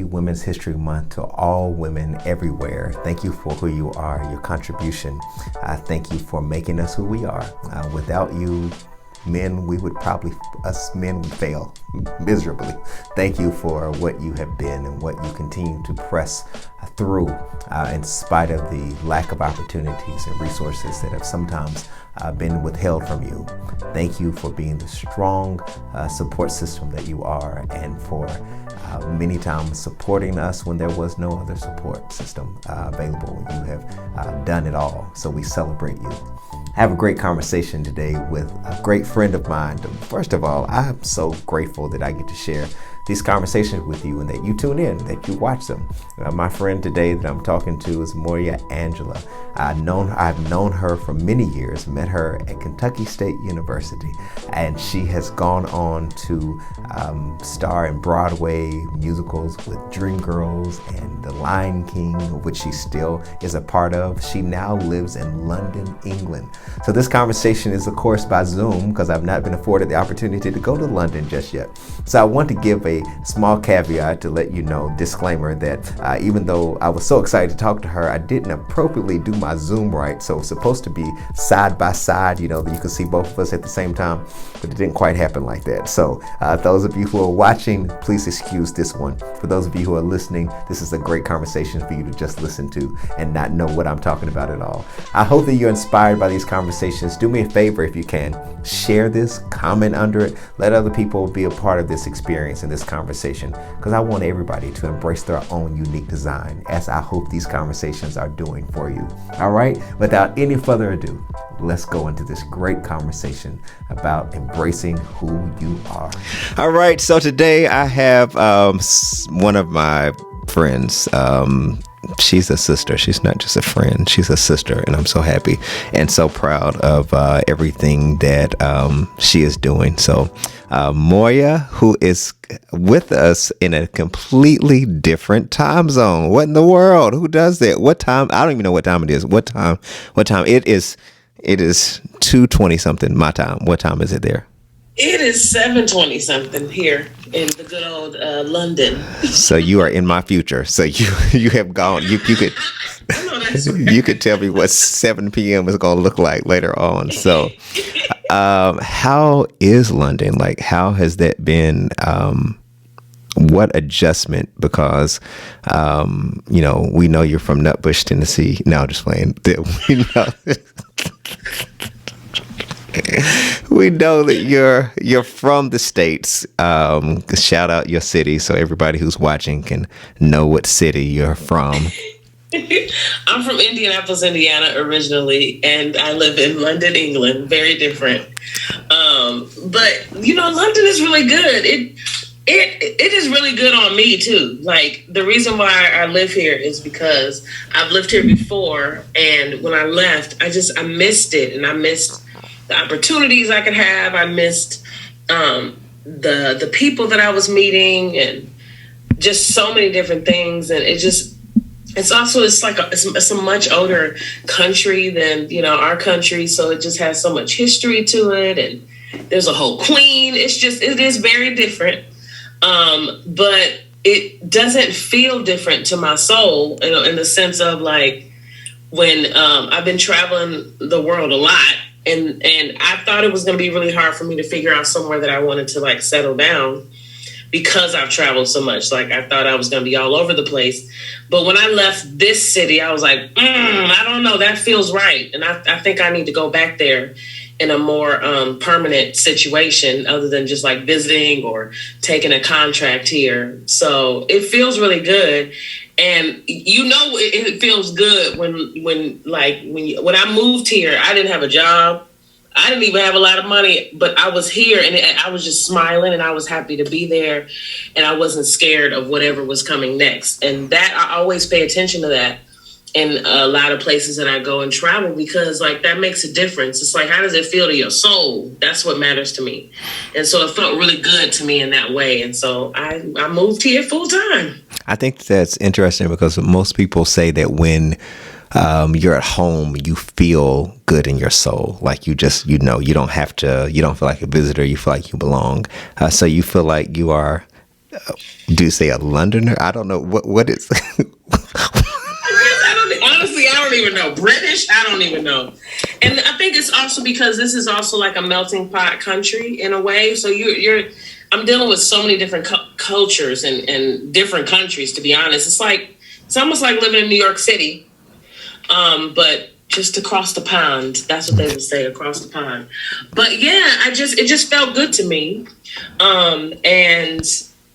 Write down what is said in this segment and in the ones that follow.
Happy Women's History Month to all women everywhere. Thank you for who you are, your contribution. Thank you for making us who we are. Without you, men, us men would fail miserably. Thank you for what you have been and what you continue to press through in spite of the lack of opportunities and resources that have sometimes been withheld from you. Thank you for being the strong support system that you are, and for many times supporting us when there was no other support system available. You have done it all, so we celebrate you. I have a great conversation today with a great friend of mine. First of all, I'm so grateful that I get to share these conversations with you and that you tune in, that you watch them. My friend today that I'm talking to is Moya Angela. I've known her for many years, met her at Kentucky State University, and she has gone on to star in Broadway musicals with Dreamgirls and The Lion King, which she still is a part of. She now lives in London, England. So this conversation is, of course, by Zoom, because I've not been afforded the opportunity to go to London just yet. So I want to give a small caveat to let you know, disclaimer, that even though I was so excited to talk to her, I didn't appropriately do my Zoom right. So it's supposed to be side by side, that you can see both of us at the same time, but it didn't quite happen like that. So those of you who are watching, please excuse this one. For those of you who are listening, this is a great conversation for you to just listen to and not know what I'm talking about at all. I hope that you're inspired by these conversations. Do me a favor if you can. Share this, comment under it, let other people be a part of this experience and this conversation, because I want everybody to embrace their own unique design, as I hope these conversations are doing for you. All right, without any further ado, let's go into this great conversation about embracing who you are. All right, so today I have one of my friends. She's a sister. She's not just a friend. She's a sister. And I'm so happy and so proud of everything that she is doing. So Moya, who is with us in a completely different time zone. What in the world? Who does that? What time? I don't even know what time it is. What time? It is 2:20 something my time. What time is it there? It is 7:20 something here in the good old London. So you are in my future. So you have gone. You could I know that's right. You could tell me what 7 p.m. is going to look like later on. So how is London? Like, how has that been? What adjustment? Because we know you're from Nutbush, Tennessee. No, just playing. We know. We know that you're from the States. Shout out your city so everybody who's watching can know what city you're from. I'm from Indianapolis, Indiana originally, and I live in London, England. Very different. But London is really good. It is really good on me too. Like, the reason why I live here is because I've lived here before, and when I left, I missed it, and I missed the opportunities I could have. I missed the people that I was meeting, and just so many different things. And it's a much older country than our country, so it just has so much history to it, and there's a whole queen. It is very different, but it doesn't feel different to my soul, in the sense of, like, when I've been traveling the world a lot. And I thought it was going to be really hard for me to figure out somewhere that I wanted to, like, settle down, because I've traveled so much. Like, I thought I was going to be all over the place. But when I left this city, I was like, I don't know, that feels right. And I think I need to go back there in a more permanent situation, other than just, like, visiting or taking a contract here. So it feels really good. And it feels good when I moved here, I didn't have a job. I didn't even have a lot of money, but I was here, and I was just smiling, and I was happy to be there, and I wasn't scared of whatever was coming next. And that, I always pay attention to that in a lot of places that I go and travel, because, like, that makes a difference. It's like, how does it feel to your soul? That's what matters to me. And so it felt really good to me in that way. And so I moved here full time. I think that's interesting, because most people say that when you're at home, you feel good in your soul. Like, you don't feel like a visitor. You feel like you belong. So you feel like you are Do you say a Londoner? I don't know what is. Honestly, I don't even know. British, I don't even know. And I think it's also because this is also like a melting pot country in a way. So I'm dealing with so many different cultures and different countries. To be honest, it's almost like living in New York City, but just across the pond. That's what they would say, across the pond. But yeah, it just felt good to me, and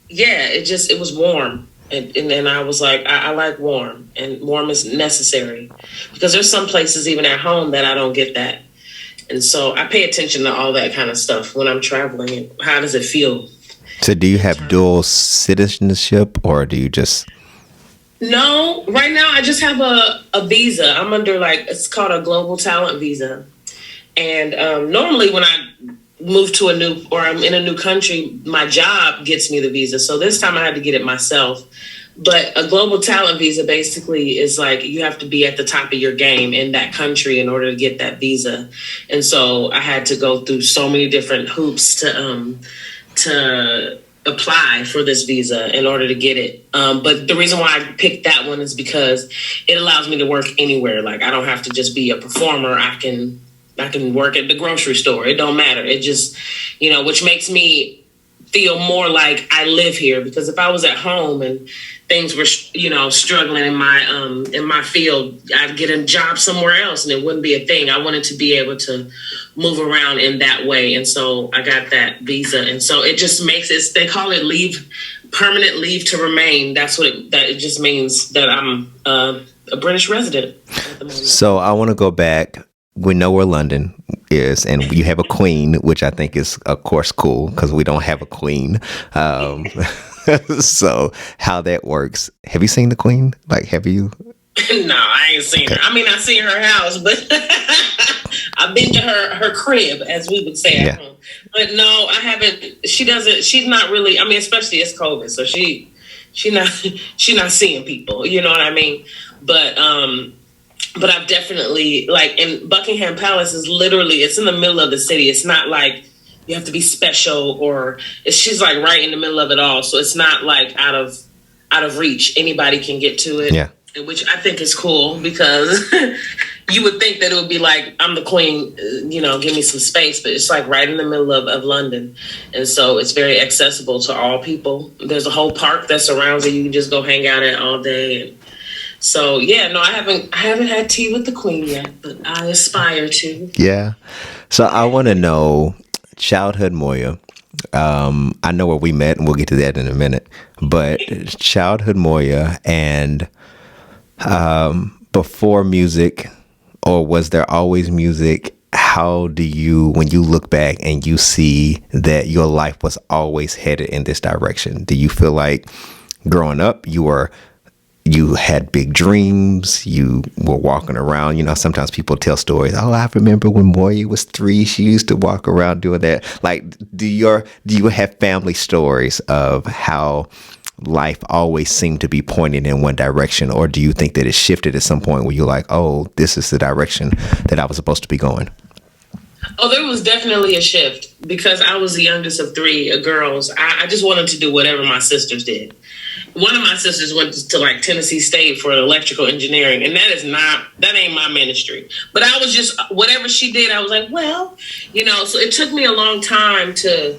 yeah, it was warm. And then I was like, I like warm, and warm is necessary because there's some places even at home that I don't get that. And so I pay attention to all that kind of stuff when I'm traveling. How does it feel? So, do you have dual citizenship, or do you just? No, right now I just have a visa. I'm under it's called a global talent visa. And normally when I move to I'm in a new country, my job gets me the visa. So this time I had to get it myself. But a global talent visa basically is like you have to be at the top of your game in that country in order to get that visa. And so I had to go through so many different hoops to apply for this visa in order to get it. But the reason why I picked that one is because it allows me to work anywhere. Like I don't have to just be a performer. I can work at the grocery store. It don't matter. It just, which makes me feel more like I live here, because if I was at home and things were, struggling in my field, I'd get a job somewhere else and it wouldn't be a thing. I wanted to be able to move around in that way. And so I got that visa. And so it just makes it, they call it permanent leave to remain. That's what it just means that I'm a British resident at the moment. So I want to go back. We know where London is, and you have a queen, which I think is, of course, cool because we don't have a queen. So how that works. Have you seen the queen? Have you? No, I ain't seen her. I mean, I've seen her house, but I've been to her crib, as we would say at home. But no, I haven't. She's not really, I mean, especially it's COVID. So she's not seeing people, you know what I mean? But I've definitely, in Buckingham Palace is literally, it's in the middle of the city. It's not like you have to be special she's right in the middle of it all. So it's not out of reach. Anybody can get to it. Yeah. Which I think is cool because you would think that it would be I'm the queen, give me some space, but it's right in the middle of London. And so it's very accessible to all people. There's a whole park that surrounds it. You can just go hang out at all day. So yeah, no, I haven't had tea with the queen yet, but I aspire to. Yeah. So I want to know childhood Moya. I know where we met, and we'll get to that in a minute. But childhood Moya and before music, or was there always music? How do you, when you look back and you see that your life was always headed in this direction, do you feel like growing up you had big dreams, you were walking around, sometimes people tell stories, I remember when Moya was 3, she used to walk around doing that. Do you have family stories of how life always seemed to be pointing in one direction, or do you think that it shifted at some point where you're like, oh, this is the direction that I was supposed to be going? Oh, there was definitely a shift because I was the youngest of 3 girls. I just wanted to do whatever my sisters did. One of my sisters went to Tennessee State for electrical engineering, and that ain't my ministry. But I was just, whatever she did, I was like, well, so it took me a long time to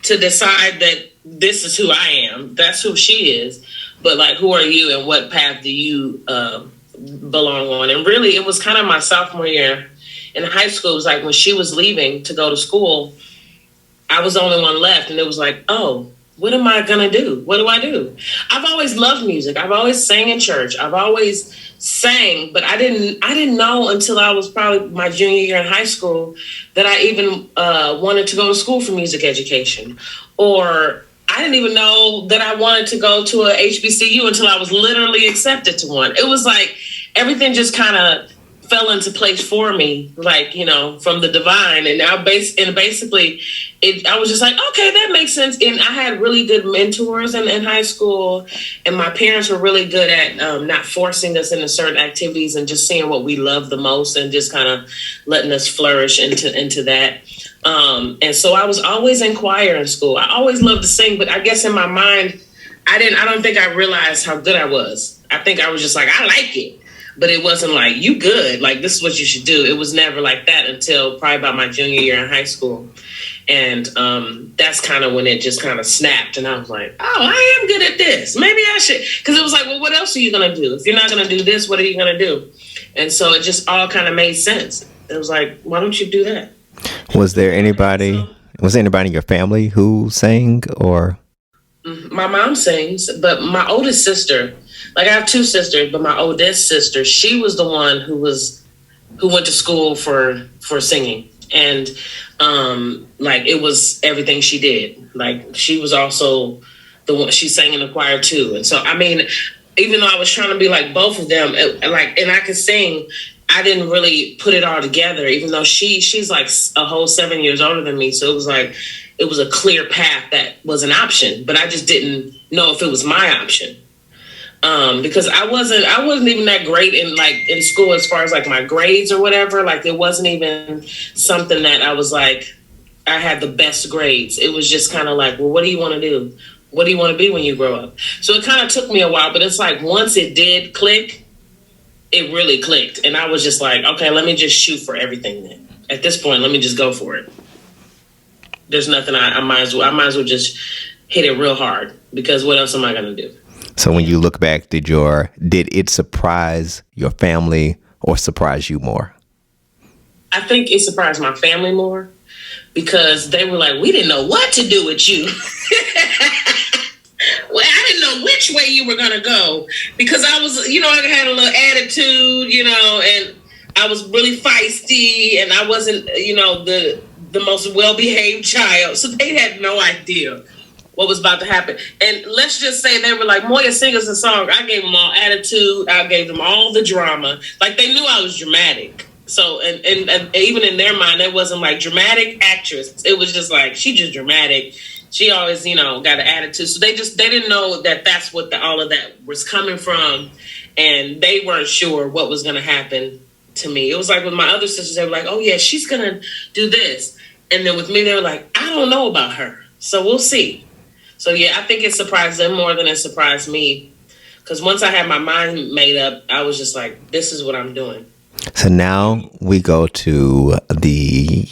decide that this is who I am. That's who she is. But who are you and what path do you belong on? And really, it was kind of my sophomore year in high school. It was when she was leaving to go to school, I was the only one left. And it was oh, what am I going to do? What do I do? I've always loved music. I've always sang in church. I've always sang, but I didn't know until I was probably my junior year in high school that I even wanted to go to school for music education. Or I didn't even know that I wanted to go to a HBCU until I was literally accepted to one. It was everything just kind of fell into place for me, from the divine. And now basically I was just okay, that makes sense. And I had really good mentors in high school, and my parents were really good at not forcing us into certain activities and just seeing what we love the most and just kind of letting us flourish into that. And so I was always in choir in school. I always loved to sing, but I guess in my mind, I don't think I realized how good I was. I think I was just like, I like it. But it wasn't like, you good, like this is what you should do. It was never like that until probably about my junior year in high school. And that's kind of when it just kind of snapped. And I was like, oh, I am good at this. Maybe I should. Because it was like, well, what else are you going to do? If you're not going to do this, what are you going to do? And so it just all kind of made sense. It was like, why don't you do that? Was there anybody in your family who sang, or? My mom sings, but my oldest sister, like I have two sisters, but my oldest sister, she was the one who went to school for singing. And like it was everything she did. Like she was also the one, she sang in the choir too. And so, I mean, even though I was trying to be like both of them, and I could sing, I didn't really put it all together, even though she's like a whole 7 years older than me. So it was like, it was a clear path that was an option, but I just didn't know if it was my option. Because I wasn't even that great in school as far as like my grades or whatever. Like it wasn't even something that I was like, I had the best grades. It was just kind of like, well, what do you want to do? What do you want to be when you grow up? So it kind of took me a while, but it's like once it did click, it really clicked. And I was just like, okay, let me just shoot for everything then. At this point, let me just go for it. There's nothing I might as well just hit it real hard, because what else am I going to do? So when you look back, did it surprise your family or surprise you more? I think it surprised my family more, because they were like, we didn't know what to do with you. Well, I didn't know which way you were going to go, because I was, I had a little attitude, and I was really feisty, and I wasn't, the most well-behaved child. So they had no idea what was about to happen. And let's just say they were like, Moya, sing us a song. I gave them all attitude. I gave them all the drama. Like they knew I was dramatic. So, and even in their mind, it wasn't like dramatic actress. It was just like, she just dramatic. She always, got an attitude. So they didn't know that that's what all of that was coming from. And they weren't sure what was going to happen to me. It was like with my other sisters, they were like, oh yeah, she's going to do this. And then with me, they were like, I don't know about her. So we'll see. So yeah, I think it surprised them more than it surprised me. Because once I had my mind made up, I was just like, this is what I'm doing. So now we go to the,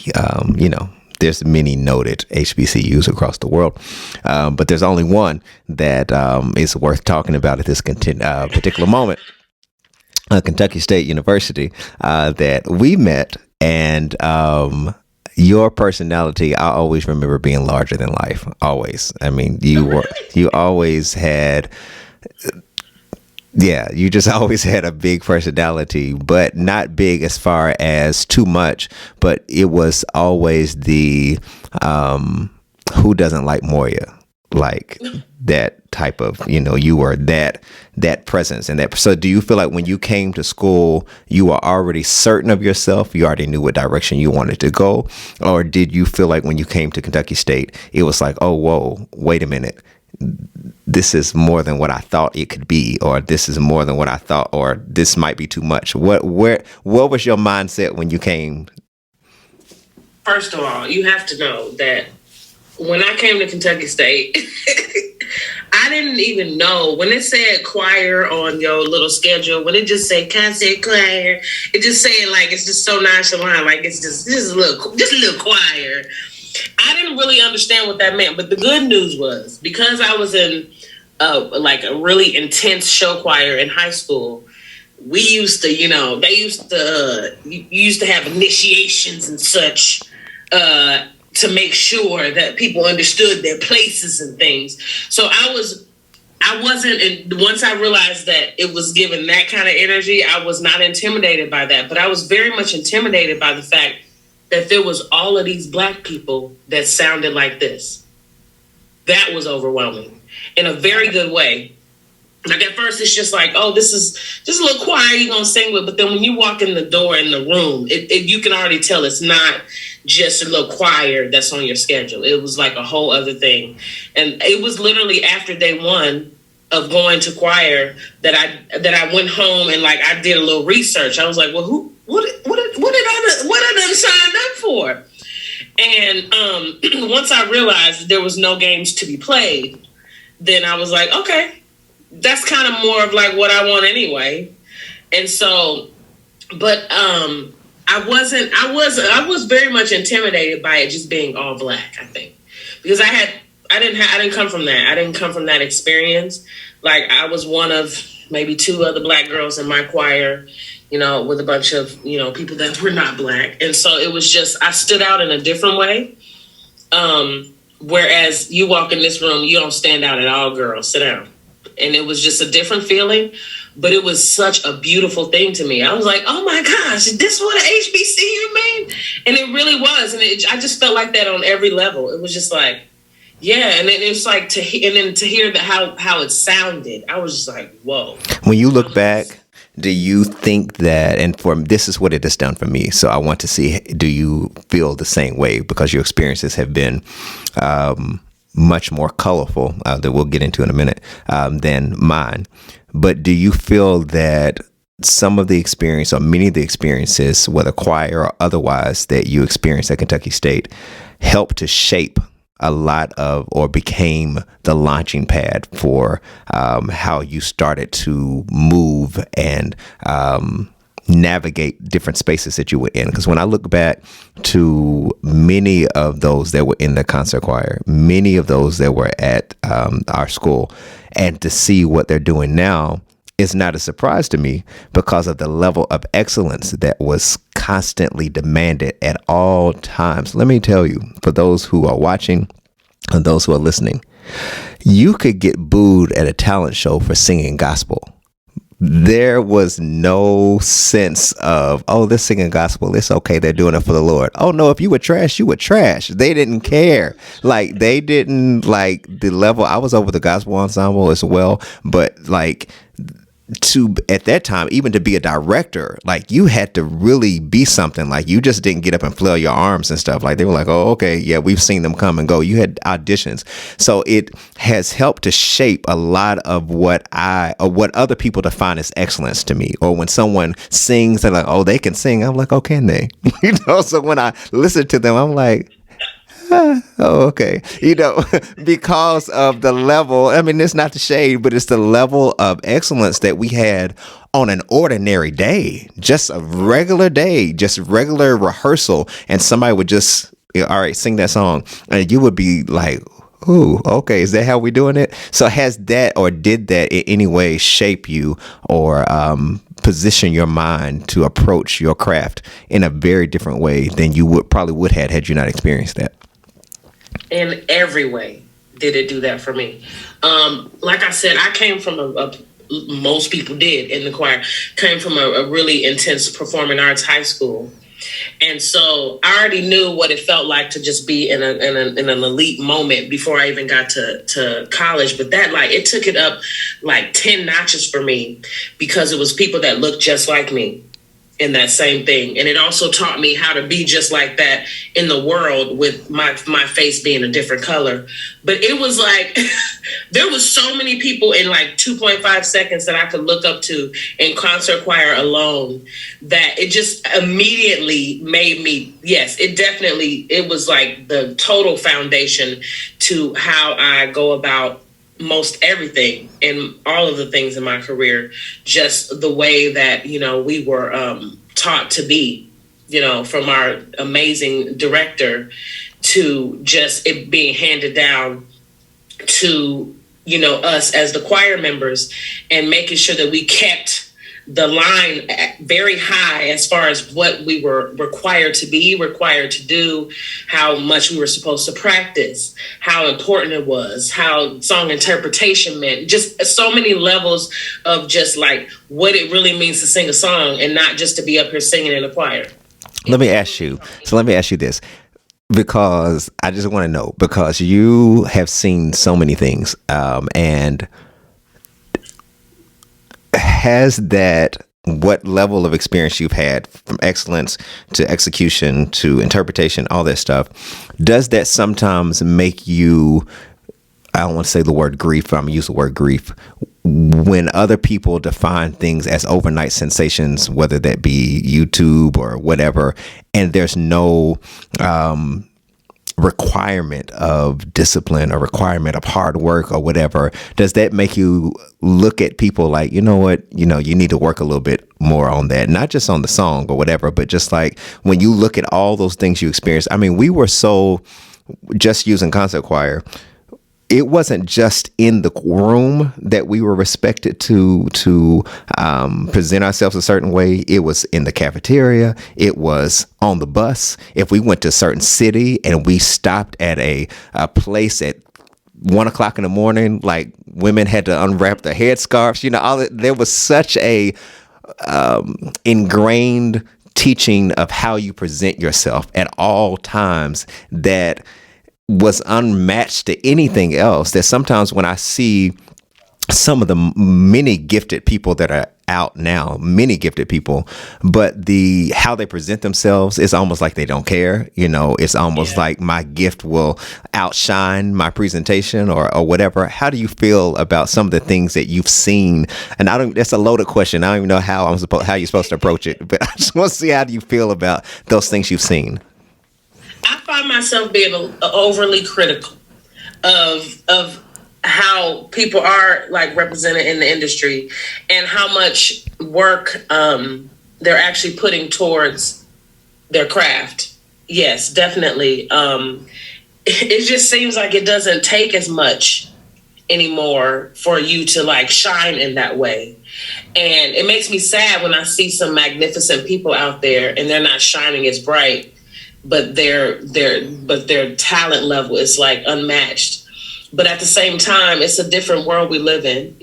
there's many noted HBCUs across the world, but there's only one that is worth talking about at this particular moment. Kentucky State University, that we met, and your personality, I always remember being larger than life. Always. I mean, you always had, you just always had a big personality, but not big as far as too much. But it was always the who doesn't like Moya, like that type of, you were that presence and that. So do you feel like when you came to school, you were already certain of yourself? You already knew what direction you wanted to go? Or did you feel like when you came to Kentucky State, it was like, oh, whoa, wait a minute. This is more than what I thought it could be, or this is more than what I thought, or this might be too much. What was your mindset when you came? First of all, you have to know that when I came to Kentucky State, I didn't even know when it said choir on your little schedule, when it just said concert choir, it just said like, it's just so nonchalant, like it's just a little choir. I didn't really understand what that meant, but the good news was, because I was in like a really intense show choir in high school, we used to, you used to have initiations and such to make sure that people understood their places and things. So I wasn't, and once I realized that it was given that kind of energy, I was not intimidated by that, but I was very much intimidated by the fact that there was all of these Black people that sounded like this. That was overwhelming in a very good way. Like at first it's just like, oh, this is just a little choir you're going to sing with. But then when you walk in the door in the room, you can already tell it's not just a little choir that's on your schedule. It was like a whole other thing. And it was literally after day one of going to choir that I went home and like I did a little research. I was like, well, what I done signed up for? And once I realized that there was no games to be played, then I was like, okay, that's kind of more of like what I want anyway. And so, but I was very much intimidated by it just being all black, I think. Because I didn't come from that. I didn't come from that experience. Like, I was one of maybe two other black girls in my choir, with a bunch of, people that were not black. And so it was just, I stood out in a different way. Whereas you walk in this room, you don't stand out at all, girl. Sit down. And it was just a different feeling, but it was such a beautiful thing to me. I was like, oh my gosh, this what an HBCU mean? And it really was. And I just felt like that on every level. It was just like, yeah. And then it's like to hear how it sounded, I was just like, whoa. When you look back, do you think that, and this is what it has done for me, so I want to see, do you feel the same way? Because your experiences have been much more colorful, that we'll get into in a minute, than mine. But do you feel that some of the experience, or many of the experiences, whether choir or otherwise, that you experienced at Kentucky State helped to shape a lot of, or became the launching pad for how you started to move and navigate different spaces that you were in? Because when I look back to many of those that were in the concert choir, many of those that were at our school, and to see what they're doing now, is not a surprise to me, because of the level of excellence that was constantly demanded at all times. Let me tell you, for those who are watching and those who are listening, you could get booed at a talent show for singing gospel. There was no sense of, oh, they're singing gospel, it's okay, they're doing it for the Lord. Oh no, if you were trash, you were trash. They didn't care. Like, they didn't, like, the level. I was over the gospel ensemble as well, but like, to, at that time, even to be a director, like, you had to really be something. Like, you just didn't get up and flail your arms and stuff. Like, they were like, oh, okay, yeah, we've seen them come and go. You had auditions. So it has helped to shape a lot of what other people define as excellence to me. Or when someone sings, they're like, oh, they can sing. I'm like, oh, can they? So when I listen to them, I'm like, oh, okay. Because of the level, I mean, it's not the shade, but it's the level of excellence that we had on an ordinary day, just a regular day, just regular rehearsal. And somebody would just, all right, sing that song. And you would be like, ooh, okay, is that how we're doing it? So has that, or did that in any way shape you, or position your mind to approach your craft in a very different way than you would have had you not experienced that? In every way did it do that for me. Like I said, I came from most people did in the choir, came from a really intense performing arts high school. And so I already knew what it felt like to just be in an elite moment before I even got to college. But that, like, it took it up like 10 notches for me, because it was people that looked just like me in that same thing. And it also taught me how to be just like that in the world, with my face being a different color. But it was like, there was so many people in like 2.5 seconds that I could look up to in concert choir alone, that it just immediately made me, it was like the total foundation to how I go about most everything and all of the things in my career. Just the way that, we were taught to be, from our amazing director, to just it being handed down to, us as the choir members, and making sure that we kept the line very high as far as what we were required to be, required to do, how much we were supposed to practice, how important it was, how song interpretation meant, just so many levels of just like what it really means to sing a song, and not just to be up here singing in a choir. Let me ask you this, because I just want to know, because you have seen so many things, and has that, what level of experience you've had from excellence to execution to interpretation, all that stuff, does that sometimes make you, I don't want to say the word grief, I'm going to use the word grief, when other people define things as overnight sensations, whether that be YouTube or whatever, and there's no requirement of discipline or requirement of hard work or whatever, does that make you look at people like, you know what, you need to work a little bit more on that, not just on the song or whatever, but just like when you look at all those things you experienced? I mean, we were so, just using concert choir, it wasn't just in the room that we were respected to present ourselves a certain way. It was in the cafeteria. It was on the bus. If we went to a certain city and we stopped at a place at 1 o'clock in the morning, like women had to unwrap their headscarves, there was such a ingrained teaching of how you present yourself at all times that was unmatched to anything else. That sometimes when I see some of the many gifted people that are out now, many gifted people, but how they present themselves is almost like they don't care. It's almost like my gift will outshine my presentation or whatever. How do you feel about some of the things that you've seen? And that's a loaded question. I don't even know how you're supposed to approach it, but I just want to see, how do you feel about those things you've seen? I find myself being overly critical of how people are like represented in the industry and how much work they're actually putting towards their craft. Yes, definitely. It just seems like it doesn't take as much anymore for you to like shine in that way. And it makes me sad when I see some magnificent people out there and they're not shining as bright, but their talent level is like unmatched. But at the same time, it's a different world we live in.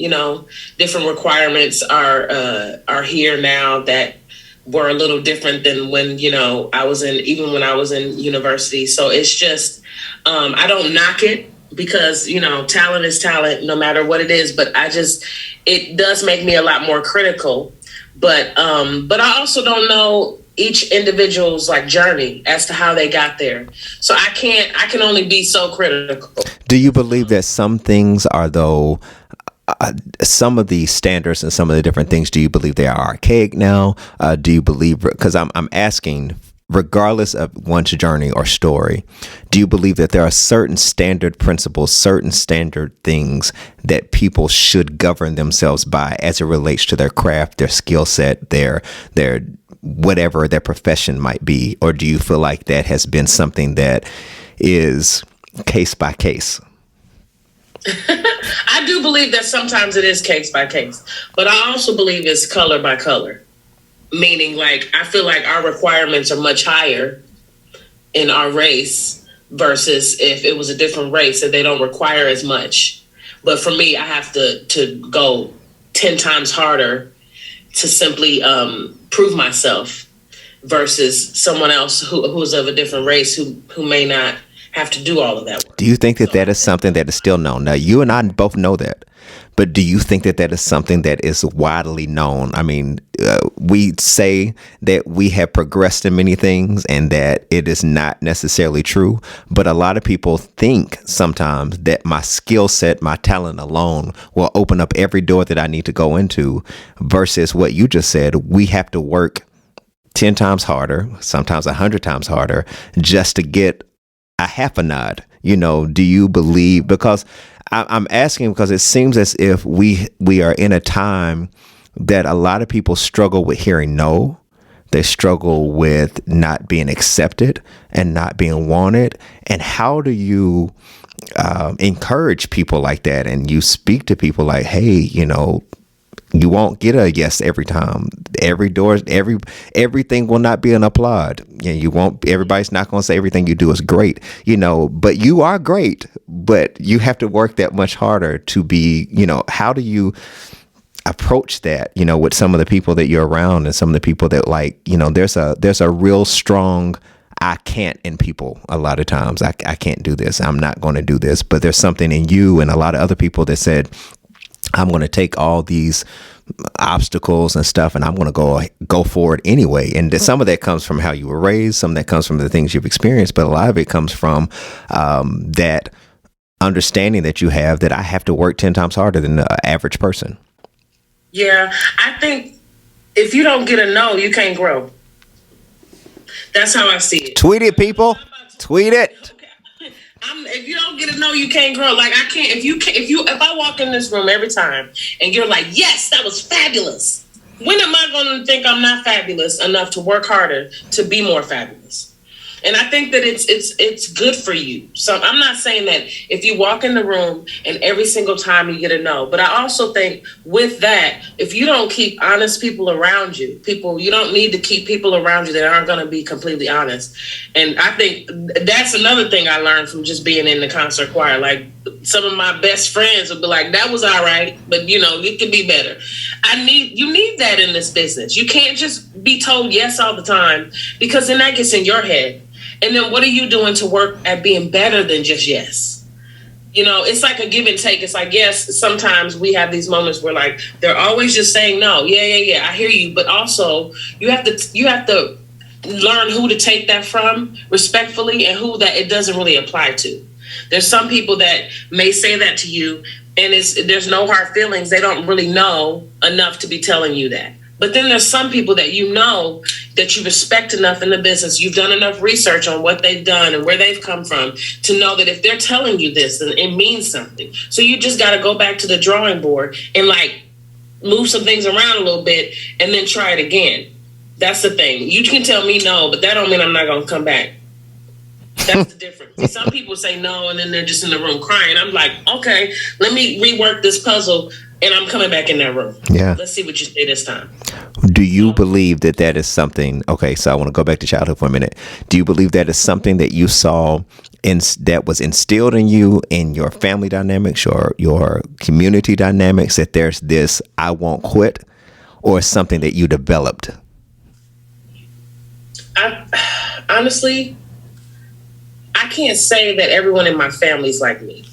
Different requirements are here now that were a little different than when when I was in university. So it's just I don't knock it because talent is talent no matter what it is. But it does make me a lot more critical. But I also don't know each individual's like journey as to how they got there. So I can only be so critical. Do you believe that some things are, though, some of the standards and some of the different things, do you believe they are archaic now? Do you believe, because I'm asking, regardless of one's journey or story, do you believe that there are certain standard principles, certain standard things that people should govern themselves by as it relates to their craft, their skill set, their whatever their profession might be? Or do you feel like that has been something that is case by case? I do believe that sometimes it is case by case, but I also believe it's color by color. Meaning, like, I feel like our requirements are much higher in our race versus if it was a different race that they don't require as much. But for me, I have to go 10 times harder to simply prove myself versus someone else who's of a different race who may not have to do all of that work. Do you think that is something that is still known? Now, you and I both know that. But do you think that is something that is widely known? I mean, we say that we have progressed in many things and that it is not necessarily true. But a lot of people think sometimes that my skill set, my talent alone will open up every door that I need to go into, versus what you just said. We have to work 10 times harder, sometimes 100 times harder, just to get a half a nod. Do you believe, because I'm asking because it seems as if we are in a time that a lot of people struggle with hearing no. They struggle with not being accepted and not being wanted. And how do you encourage people like that? And you speak to people like, hey, you won't get a yes every time. Everything will not be an applaud. You won't. Everybody's not going to say everything you do is great. But you are great. But you have to work that much harder to be. How do you approach that? With some of the people that you're around and some of the people that there's a real strong I can't in people a lot of times. I can't do this. I'm not going to do this. But there's something in you and a lot of other people that said, I'm going to take all these obstacles and stuff and I'm going to go forward anyway. And some of that comes from how you were raised. Some of that comes from the things you've experienced. But a lot of it comes from that understanding that you have that I have to work 10 times harder than the average person. Yeah, I think if you don't get a no, you can't grow. That's how I see it. Tweet it, people. Tweet it. you can't grow. Like I can't. If I walk in this room every time and you're like, yes, that was fabulous. When am I going to think I'm not fabulous enough to work harder to be more fabulous? And I think that it's good for you. So I'm not saying that if you walk in the room and every single time you get a no, but I also think with that, if you don't keep honest people around you, you don't need to keep people around you that aren't going to be completely honest. And I think that's another thing I learned from just being in the concert choir. Like some of my best friends would be like, that was all right, but it could be better. You need that in this business. You can't just be told yes all the time, because then that gets in your head. And then what are you doing to work at being better than just yes? It's like a give and take. It's like, yes, sometimes we have these moments where like they're always just saying no. Yeah, I hear you. But also you have to learn who to take that from respectfully and who that it doesn't really apply to. There's some people that may say that to you and there's no hard feelings. They don't really know enough to be telling you that. But then there's some people that that you respect enough in the business. You've done enough research on what they've done and where they've come from to know that if they're telling you this, then it means something. So you just got to go back to the drawing board and like move some things around a little bit and then try it again. That's the thing. You can tell me no, but that don't mean I'm not going to come back. That's the difference. See, some people say no and then they're just in the room crying. I'm like, okay, let me rework this puzzle. And I'm coming back in that room. Yeah. Let's see what you say this time. Do you believe that is something? Okay, so I want to go back to childhood for a minute. Do you believe that is something that you saw that was instilled in you in your family dynamics or your community dynamics, that there's this I won't quit, or something that you developed? Honestly, I can't say that everyone in my family is like me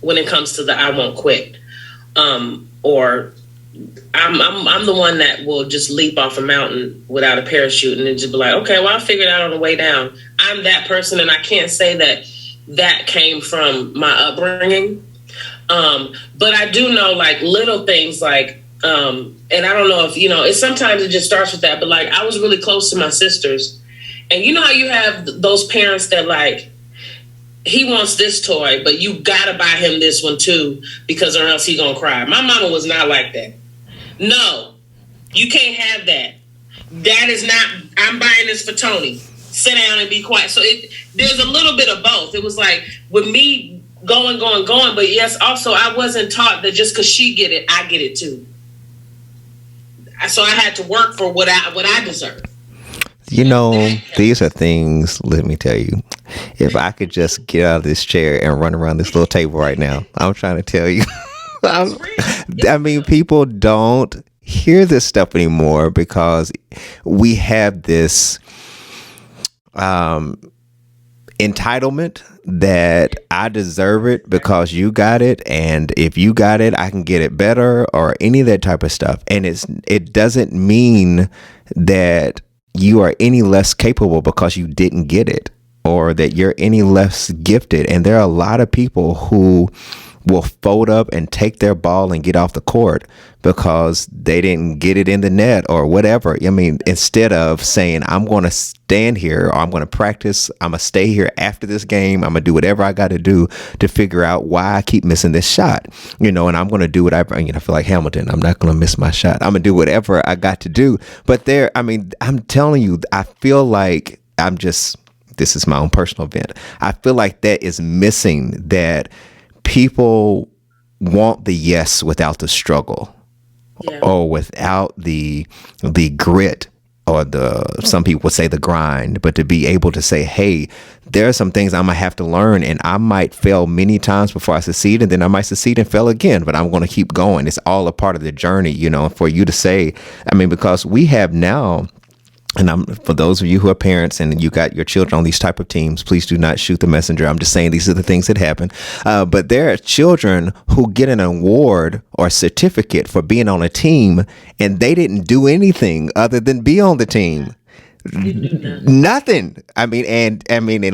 when it comes to the I won't quit. Or I'm the one that will just leap off a mountain without a parachute and then just be like, okay, well, I'll figure it out on the way down. I'm that person, and I can't say that came from my upbringing. But I do know like little things like, and I don't know if, sometimes it just starts with that, but like I was really close to my sisters, and you know how you have those parents that like, he wants this toy, but you gotta buy him this one too, because or else he gonna cry. My mama was not like that. No, you can't have that. That is not, I'm buying this for Tony. Sit down and be quiet. So there's a little bit of both. It was like with me going, but yes, also I wasn't taught that just because she get it, I get it too. So I had to work for what I deserve. These are things, let me tell you, if I could just get out of this chair and run around this little table right now, I'm trying to tell you. I mean, people don't hear this stuff anymore because we have this entitlement that I deserve it because you got it, and if you got it, I can get it better, or any of that type of stuff. And it doesn't mean that you are any less capable because you didn't get it, or that you're any less gifted. And there are a lot of people who will fold up and take their ball and get off the court because they didn't get it in the net or whatever. I mean, instead of saying, I'm going to stand here, or I'm going to practice, I'm going to stay here after this game, I'm going to do whatever I got to do to figure out why I keep missing this shot, and I'm going to do whatever, I feel like Hamilton, I'm not going to miss my shot. I'm going to do whatever I got to do. But I'm telling you, I feel like this is my own personal event. I feel like that is missing, that people want the yes without the struggle, or without the grit, or some people would say the grind, but to be able to say, hey, there are some things I'm gonna have to learn, and I might fail many times before I succeed, and then I might succeed and fail again, but I'm going to keep going. It's all a part of the journey, for you to say, because we have now, and for those of you who are parents and you got your children on these type of teams, please do not shoot the messenger. I'm just saying these are the things that happen. But there are children who get an award or certificate for being on a team, and they didn't do anything other than be on the team. Didn't do nothing. Nothing. And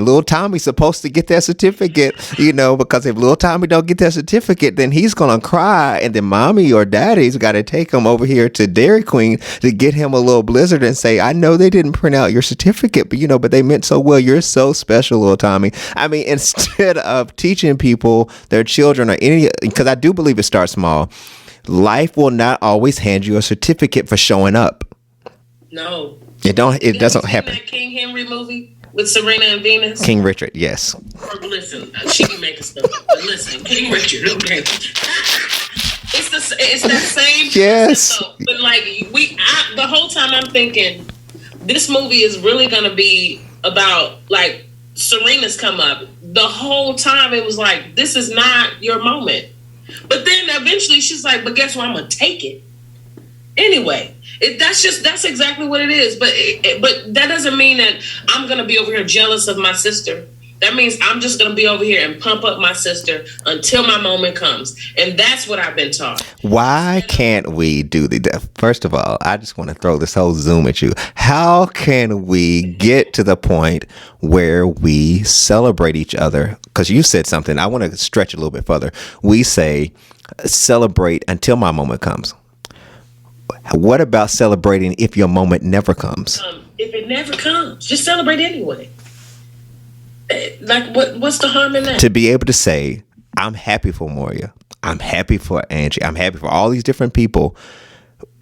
little Tommy's supposed to get that certificate, because if little Tommy don't get that certificate, then he's gonna cry, and then mommy or daddy's got to take him over here to Dairy Queen to get him a little blizzard and say, I know they didn't print out your certificate, but they meant so well. You're so special, little Tommy. Instead of teaching people, their children, or any, because I do believe it starts small. Life will not always hand you a certificate for showing up. No. It doesn't happen. That King Henry movie with Serena and Venus? King Richard, yes. Listen, she can make stuff up. But listen, King Richard, okay. It's that same. Yes. But the whole time I'm thinking, this movie is really gonna be about Serena's come up. The whole time it was like, this is not your moment. But then eventually she's like, but guess what? I'm gonna take it anyway. That's exactly what it is. But that doesn't mean that I'm gonna be over here jealous of my sister. That means I'm just gonna be over here and pump up my sister until my moment comes, and that's what I've been taught. Why can't we do First of all, I just want to throw this whole Zoom at you. How can we get to the point where we celebrate each other? Because you said something. I want to stretch a little bit further. We say celebrate until my moment comes. What about celebrating if your moment never comes? If it never comes, just celebrate anyway. What's the harm in that? To be able to say, I'm happy for Moya. I'm happy for Angie. I'm happy for all these different people.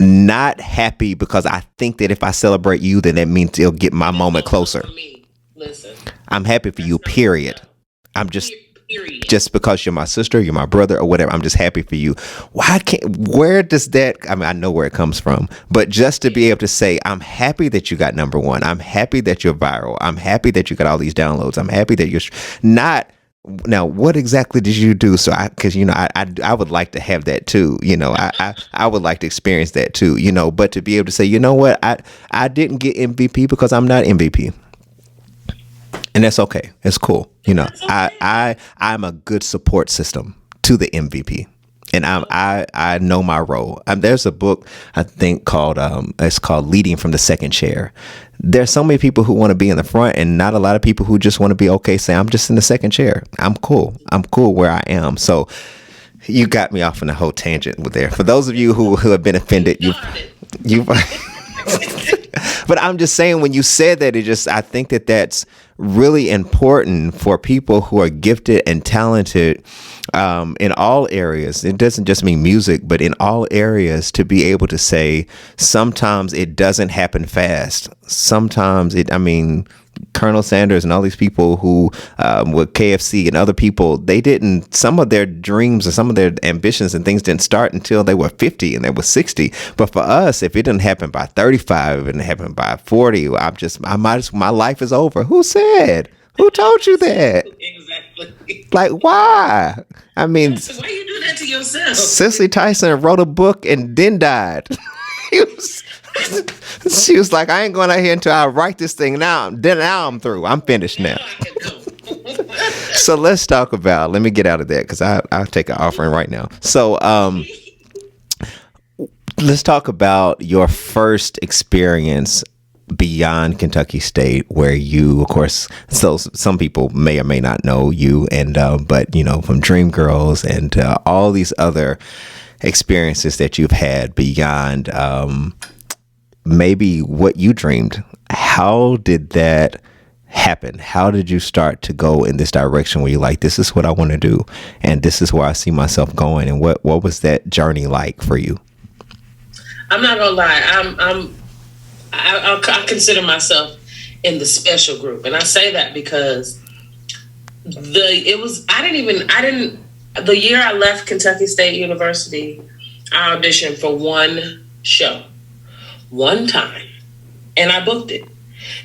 Not happy because I think that if I celebrate you, then that means it'll get my moment closer. Listen, I'm happy for you, period. I'm just... Period. Just because you're my sister, you're my brother, or whatever, I'm just happy for you. Where does that, I know where it comes from, but just to be able to say, I'm happy that you got number one. I'm happy that you're viral. I'm happy that you got all these downloads. I'm happy that you're not. Now, what exactly did you do? So I would like to have that too. I would like to experience that too, but to be able to say, you know what? I didn't get MVP because I'm not MVP. And that's okay. It's cool. I'm a good support system to the MVP, and I know my role. There's a book I think called it's called Leading from the Second Chair. There's so many people who want to be in the front, and not a lot of people who just want to be okay. Say I'm just in the second chair. I'm cool. I'm cool where I am. So you got me off on a whole tangent with there. For those of you who have been offended, you've. But I'm just saying, when you said that, I think that's really important for people who are gifted and talented in all areas. It doesn't just mean music, but in all areas, to be able to say, sometimes it doesn't happen fast. Sometimes Colonel Sanders and all these people who with KFC and other people, some of their dreams or some of their ambitions and things didn't start until they were 50 and they were 60. But for us, if it didn't happen by 35, if it didn't happen by 40, my life is over. Who said? Who told you that? Exactly. Why? Why you do that to yourself? Cicely Tyson wrote a book and then died. She was like, I ain't going out here until I write this thing now. Now I'm through. I'm finished now. So let's talk about, let me get out of that because I'll take an offering right now. So let's talk about your first experience beyond Kentucky State, where you, of course, so some people may or may not know you, and but from Dreamgirls and all these other experiences that you've had beyond maybe what you dreamed. How did that happen? How did you start to go in this direction where you're like, this is what I want to do, and this is where I see myself going? And what was that journey like for you? I'm not gonna lie. I consider myself in the special group, and I say that because the year I left Kentucky State University, I auditioned for one show, one time, and I booked it.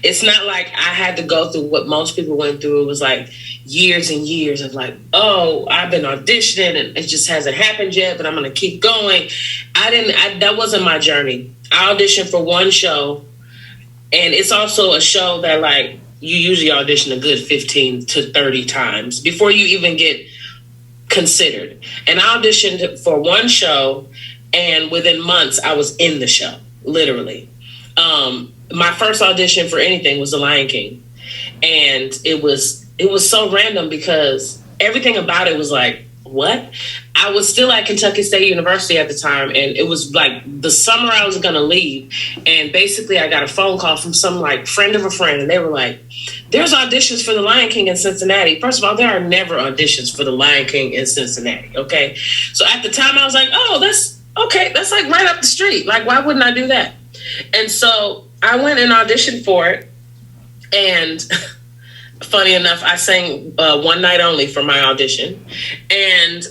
It's not like I had to go through what most people went through. It was like years and years of I've been auditioning and it just hasn't happened yet, but I'm going to keep going. That wasn't my journey. I auditioned for one show, and it's also a show that you usually audition a good 15 to 30 times before you even get considered. And I auditioned for one show, and within months I was in the show, literally. my first audition for anything was The Lion King. And it was so random because everything about it was like, what? I was still at Kentucky State University at the time, and it was like the summer I was going to leave. And basically I got a phone call from some like friend of a friend, and they were like, there's auditions for The Lion King in Cincinnati. First of all, there are never auditions for The Lion King in Cincinnati. Okay. So at the time I was like, oh, that's okay. That's like right up the street. Like, why wouldn't I do that? And so I went and auditioned for it. And funny enough, I sang One Night Only for my audition. And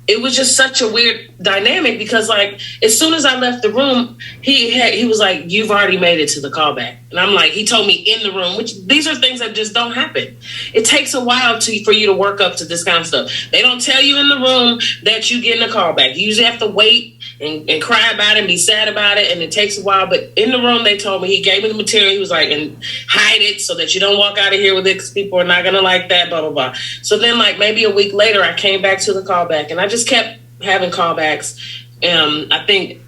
it was just such a weird dynamic because, like, as soon as I left the room, he was like, you've already made it to the callback. And I'm like, he told me in the room, which these are things that just don't happen. It takes a while for you to work up to this kind of stuff. They don't tell you in the room that you get in a callback. You usually have to wait and cry about it and be sad about it, and it takes a while. But in the room, they told me, he gave me the material. He was like, and hide it so that you don't walk out of here with it because people are not going to like that, blah, blah, blah. So then, like, maybe a week later, I came back to the callback, and I just kept having callbacks. I think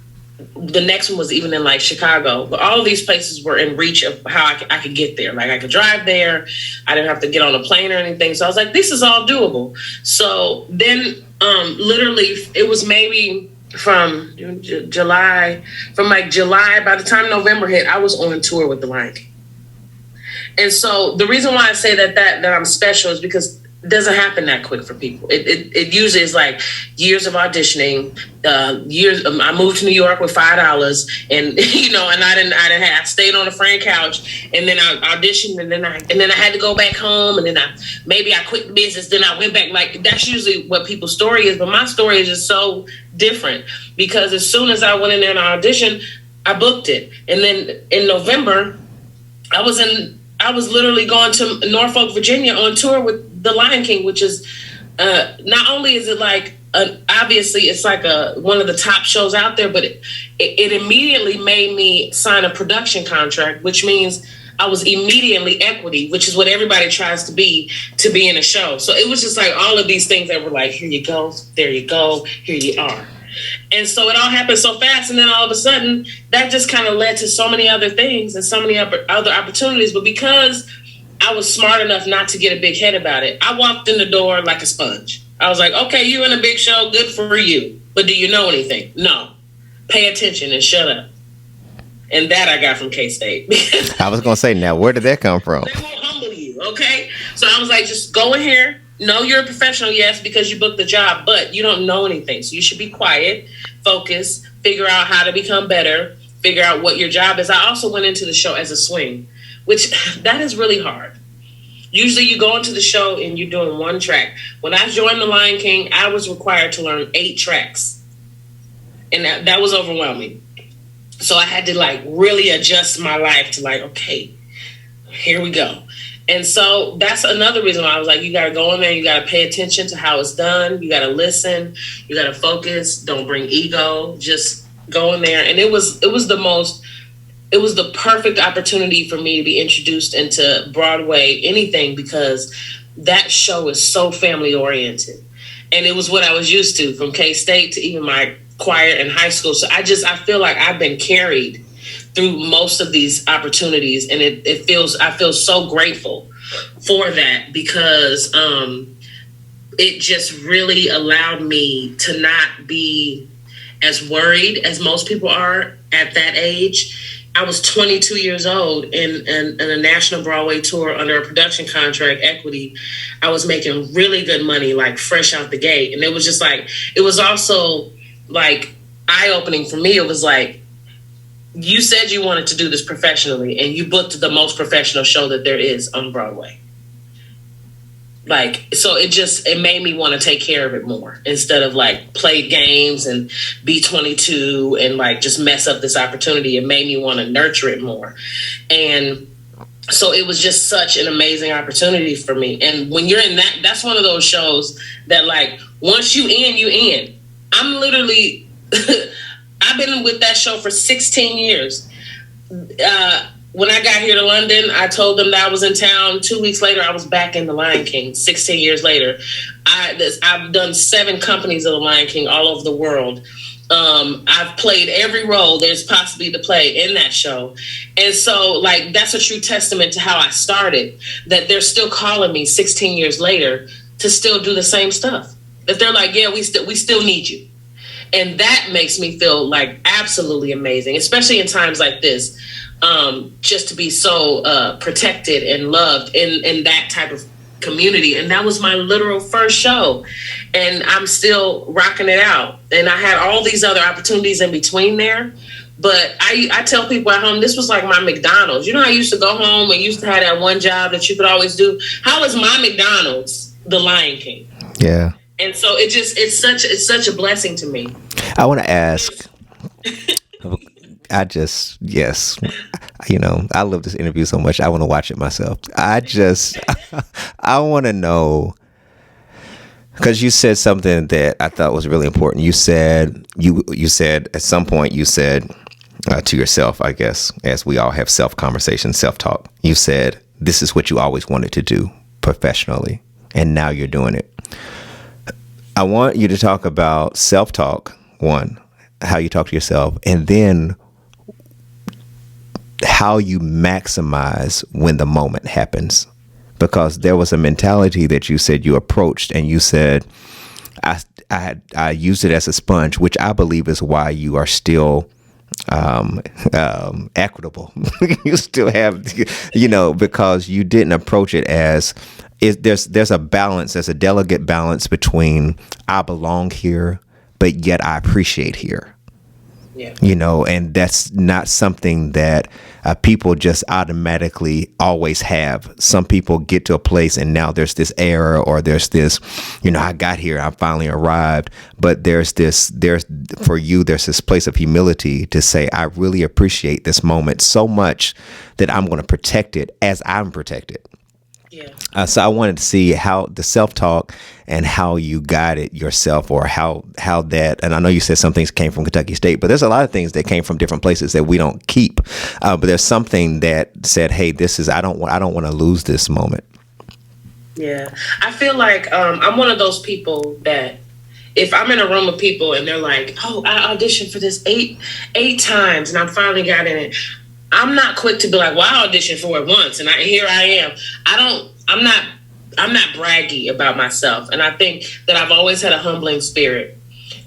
the next one was even in, like, Chicago. But all of these places were in reach of how I could get there. Like, I could drive there. I didn't have to get on a plane or anything. So I was like, this is all doable. So then, literally, it was maybe from July, by the time November hit, I was on tour with The Lion King. And so the reason why I say that I'm special is because it doesn't happen that quick for people. It usually is like years of auditioning, years. I moved to New York with $5, and and I stayed on a friend couch, and then I auditioned, and then I had to go back home, and then I quit the business, then I went back. Like, that's usually what people's story is, but my story is just so different because as soon as I went in there and I auditioned, I booked it, and then in November, I was literally going to Norfolk, Virginia on tour with The Lion King, which is not only is it like obviously it's like one of the top shows out there, but it immediately made me sign a production contract, which means I was immediately equity, which is what everybody tries to be in a show. So it was just like all of these things that were like, here you go, there you go, here you are. And so it all happened so fast, and then all of a sudden that just kind of led to so many other things and so many other opportunities. But because I was smart enough not to get a big head about it, I walked in the door like a sponge. I was like, okay, you in a big show, good for you. But do you know anything? No. Pay attention and shut up. And that I got from K-State. I was going to say, now, where did that come from? They won't humble you, okay? So I was like, just go in here. No, you're a professional, yes, because you booked the job, but you don't know anything. So you should be quiet, focus, figure out how to become better, figure out what your job is. I also went into the show as a swing, which that is really hard. Usually you go into the show and you're doing one track. When I joined The Lion King, I was required to learn 8 tracks. And that was overwhelming. So I had to like really adjust my life to like, okay, here we go. And so that's another reason why I was like, you got to go in there. You got to pay attention to how it's done. You got to listen. You got to focus. Don't bring ego. Just go in there. And it was the perfect opportunity for me to be introduced into Broadway, anything, because that show is so family oriented. And it was what I was used to from K-State to even my choir in high school. So I feel like I've been carried through most of these opportunities. And I feel so grateful for that because it just really allowed me to not be as worried as most people are at that age. I was 22 years old in a national Broadway tour under a production contract, equity. I was making really good money, like fresh out the gate. And it was just like, it was also like eye-opening for me. It was like, you said you wanted to do this professionally and you booked the most professional show that there is on Broadway. Like, so it made me want to take care of it more instead of like play games and be 22 and like just mess up this opportunity. It made me want to nurture it more. And so it was just such an amazing opportunity for me. And when you're in that's one of those shows that like, once you in. I'm literally, I've been with that show for 16 years. When I got here to London, I told them that I was in town. 2 weeks later, I was back in The Lion King. 16 years later, I've done 7 companies of The Lion King all over the world. I've played every role there's possibly to play in that show. And so, like, that's a true testament to how I started, that they're still calling me 16 years later to still do the same stuff. That they're like, yeah, we still need you. And that makes me feel like absolutely amazing, especially in times like this, just to be so protected and loved in that type of community. And that was my literal first show, and I'm still rocking it out. And I had all these other opportunities in between there, but I tell people at home, this was like my McDonald's. You know, I used to go home and used to have that one job that you could always do. How is my McDonald's the Lion King? Yeah. And so it's such a blessing to me. I want to ask. Yes, I love this interview so much. I want to watch it myself. I want to know, because you said something that I thought was really important. You said at some point you said to yourself, I guess, as we all have self-conversation, self-talk, you said, this is what you always wanted to do professionally, and now you're doing it. I want you to talk about self-talk, one, how you talk to yourself, and then how you maximize when the moment happens. Because there was a mentality that you said you approached, and you said, I used it as a sponge, which I believe is why you are still equitable. You still have, because you didn't approach it as, there's a balance, there's a delicate balance between I belong here, but yet I appreciate here. Yeah. And that's not something that people just automatically always have. Some people get to a place and now there's this error, or there's this, I got here, I finally arrived. But there's this place of humility to say, I really appreciate this moment so much that I'm going to protect it as I'm protected. Yeah. So I wanted to see how the self-talk and how you guided yourself, or how that, and I know you said some things came from Kentucky State, but there's a lot of things that came from different places that we don't keep. But there's something that said, hey, I don't want to lose this moment. Yeah. I feel like I'm one of those people that if I'm in a room of people and they're like, oh, I auditioned for this eight times and I finally got in it, I'm not quick to be like, well, I auditioned for it once and here I am. I'm not braggy about myself. And I think that I've always had a humbling spirit.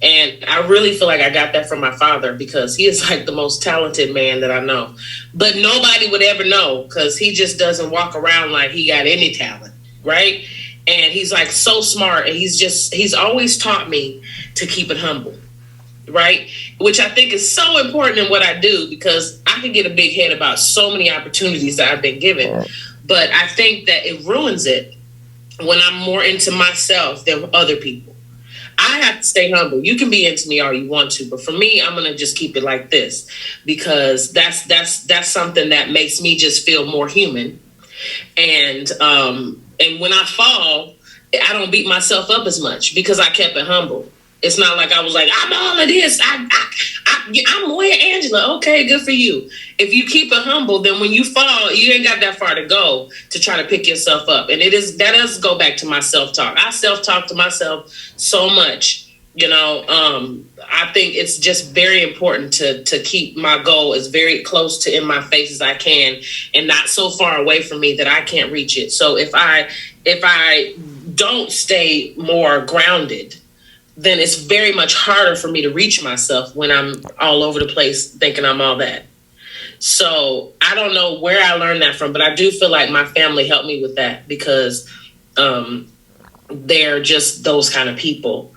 And I really feel like I got that from my father, because he is like the most talented man that I know. But nobody would ever know, because he just doesn't walk around like he got any talent, right? And he's like so smart, and he's always taught me to keep it humble. Right? Which I think is so important in what I do, because I can get a big head about so many opportunities that I've been given. But I think that it ruins it when I'm more into myself than other people. I have to stay humble. You can be into me all you want to, but for me, I'm going to just keep it like this, because that's something that makes me just feel more human. And when I fall, I don't beat myself up as much because I kept it humble. It's not like I was like, I'm all of this. I'm Moya Angela. Okay, good for you. If you keep it humble, then when you fall, you ain't got that far to go to try to pick yourself up. And that does go back to my self-talk. I self-talk to myself so much. I think it's just very important to keep my goal as very close to in my face as I can, and not so far away from me that I can't reach it. So if I don't stay more grounded, then it's very much harder for me to reach myself when I'm all over the place thinking I'm all that. So I don't know where I learned that from, but I do feel like my family helped me with that, because they're just those kind of people.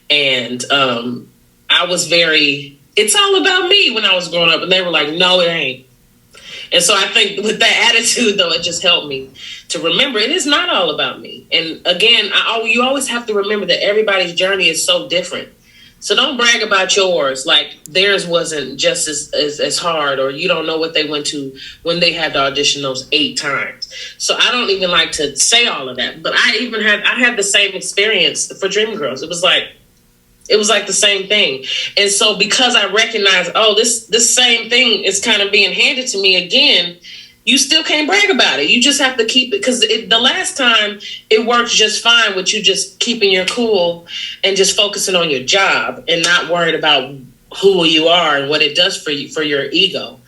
And I was it's all about me when I was growing up, and they were like, no, it ain't. And so I think with that attitude, though, it just helped me to remember it is not all about me. And again, you always have to remember that everybody's journey is so different. So don't brag about yours like theirs wasn't just as hard, or you don't know what they went to when they had to audition those 8 times. So I don't even like to say all of that. But I had the same experience for Dreamgirls. It was like the same thing. And so because I recognize, this same thing is kind of being handed to me again, you still can't brag about it. You just have to keep it, because the last time it worked just fine with you just keeping your cool and just focusing on your job and not worried about who you are and what it does for you, for your ego.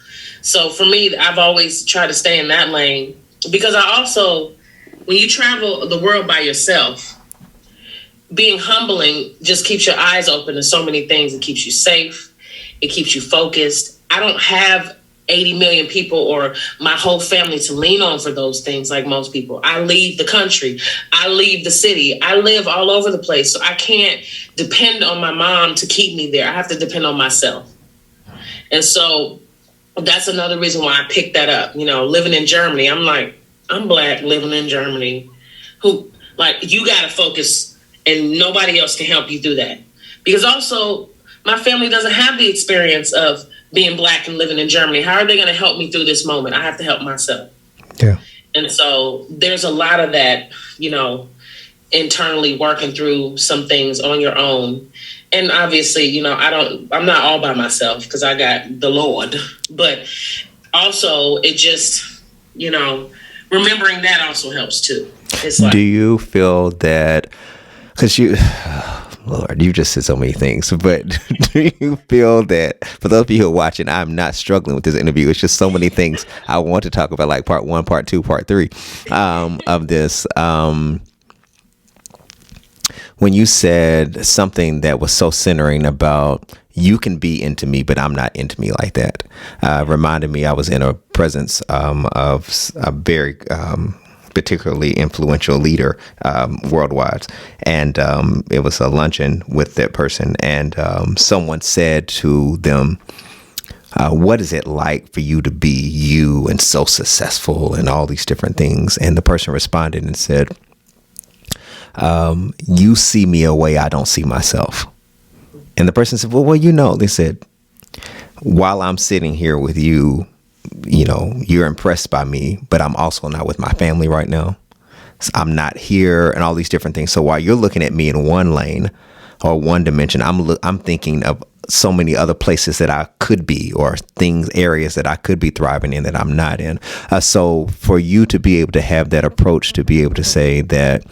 So for me, I've always tried to stay in that lane, because I also, when you travel the world by yourself, being humbling just keeps your eyes open to so many things. It keeps you safe. It keeps you focused. I don't have 80 million people or my whole family to lean on for those things like most people. I leave the country. I leave the city. I live all over the place. So I can't depend on my mom to keep me there. I have to depend on myself. And so that's another reason why I picked that up. You know, living in Germany, I'm like, I'm Black living in Germany. Who, like, you got to focus, and nobody else can help you through that. Because also, my family doesn't have the experience of being Black and living in Germany. How are they going to help me through this moment? I have to help myself. Yeah. And so there's a lot of that, you know, internally working through some things on your own. And obviously, you know, I'm not all by myself, because I got the Lord. But also, it just, you know, remembering that also helps too. It's like, do you feel that, because you, Lord, you just said so many things, but do you feel that, for those of you who are watching, I'm not struggling with this interview. It's just so many things I want to talk about, like part 1, part 2, part 3 of this. When you said something that was so centering about, you can be into me, but I'm not into me like that, reminded me I was in a presence of a very particularly influential leader worldwide. And it was a luncheon with that person. And someone said to them, what is it like for you to be you and so successful and all these different things? And the person responded and said, you see me a way I don't see myself. And the person said, well, you know, they said, while I'm sitting here with you, you know, you're impressed by me, but I'm also not with my family right now. So I'm not here and all these different things. So while you're looking at me in one lane or one dimension, I'm thinking of so many other places that I could be, or things, areas that I could be thriving in that I'm not in. So for you to be able to have that approach, to be able to say that,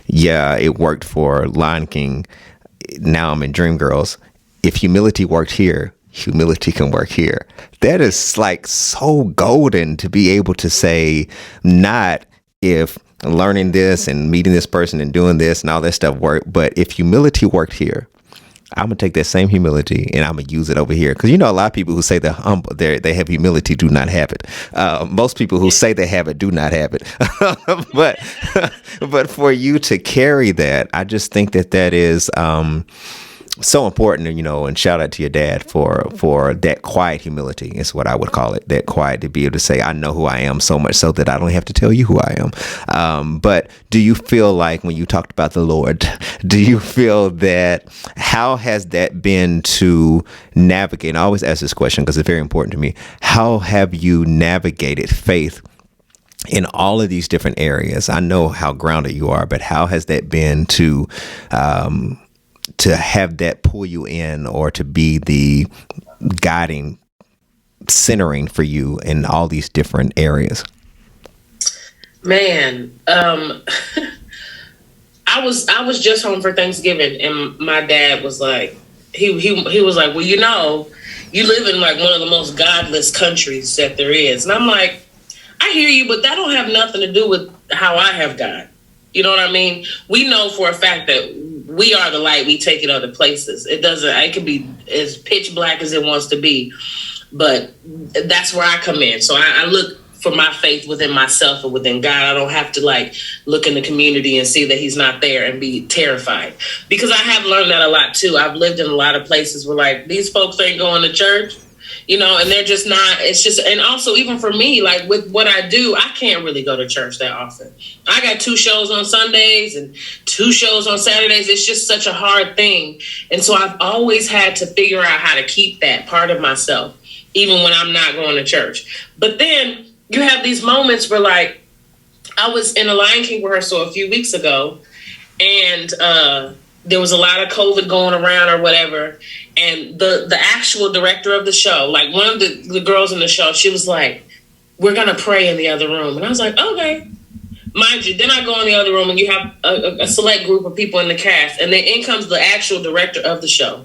yeah, it worked for Lion King, now I'm in Dreamgirls. If humility worked here, humility can work here. That is like so golden to be able to say, not if learning this and meeting this person and doing this and all that stuff worked, but if humility worked here, I'm gonna take that same humility and I'm gonna use it over here. Because you know, a lot of people who say they're humble, they have humility, do not have it. Most people who say they have it do not have it. but for you to carry that, I just think that is so important, you know, and shout out to your dad for that quiet humility is what I would call it. That quiet, to be able to say, I know who I am, so much so that I don't have to tell you who I am. But do you feel like, when you talked about the Lord, do you feel that, how has that been to navigate? And I always ask this question because it's very important to me. How have you navigated faith in all of these different areas? I know how grounded you are, but how has that been to have that pull you in, or to be the guiding, centering for you in all these different areas? Man, I was just home for Thanksgiving, and my dad was like, he was like, well, you know, you live in like one of the most godless countries that there is. And I'm like, I hear you, but that don't have nothing to do with how I have God. You know what I mean? We know for a fact that we are the light. We take it other places. It can be as pitch black as it wants to be, but that's where I come in. So I look for my faith within myself and within God. I don't have to like look in the community and see that he's not there and be terrified, because I have learned that a lot too. I've lived in a lot of places where like these folks ain't going to church, you know, and they're just not, it's just, and also even for me, like with what I do, I can't really go to church that often. I got 2 shows on Sundays and 2 shows on Saturdays. It's just such a hard thing. And so I've always had to figure out how to keep that part of myself, even when I'm not going to church. But then you have these moments where like, I was in a Lion King rehearsal a few weeks ago, and there was a lot of COVID going around or whatever. And the actual director of the show, like one of the girls in the show, she was like, we're going to pray in the other room. And I was like, okay. Mind you, then I go in the other room and you have a select group of people in the cast. And then in comes the actual director of the show.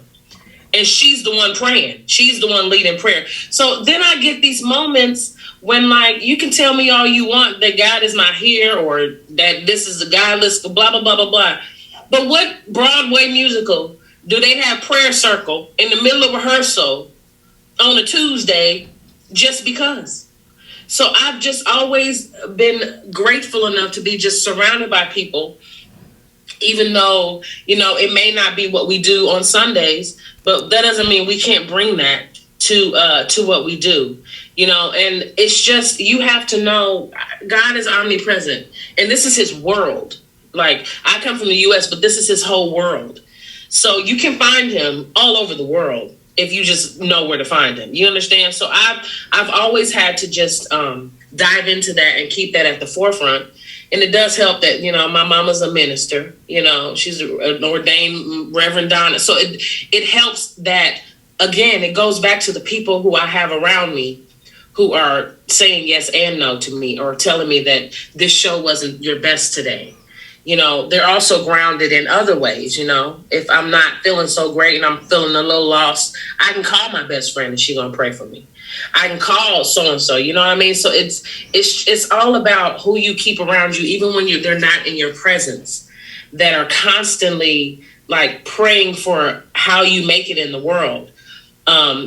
and she's the one praying. She's the one leading prayer. So then I get these moments when, like, you can tell me all you want that God is not here or that this is a godless, blah, blah, blah, blah, blah. But what Broadway musical do they have prayer circle in the middle of rehearsal on a Tuesday just because? So I've just always been grateful enough to be just surrounded by people, even though, you know, it may not be what we do on Sundays, but that doesn't mean we can't bring that to what we do, you know. And it's just, you have to know God is omnipresent, and this is his world. Like, I come from the US, but this is his whole world. So you can find him all over the world if you just know where to find him. You understand? So I've always had to just dive into that and keep that at the forefront. And it does help that, you know, my mama's a minister. You know, she's an ordained Reverend Donna. So it helps that, again, it goes back to the people who I have around me who are saying yes and no to me, or telling me that this show wasn't your best today. You know, they're also grounded in other ways. You know, if I'm not feeling so great and I'm feeling a little lost, I can call my best friend and she's going to pray for me. I can call so-and-so, you know what I mean? So it's all about who you keep around you, even when they're not in your presence, that are constantly like praying for how you make it in the world.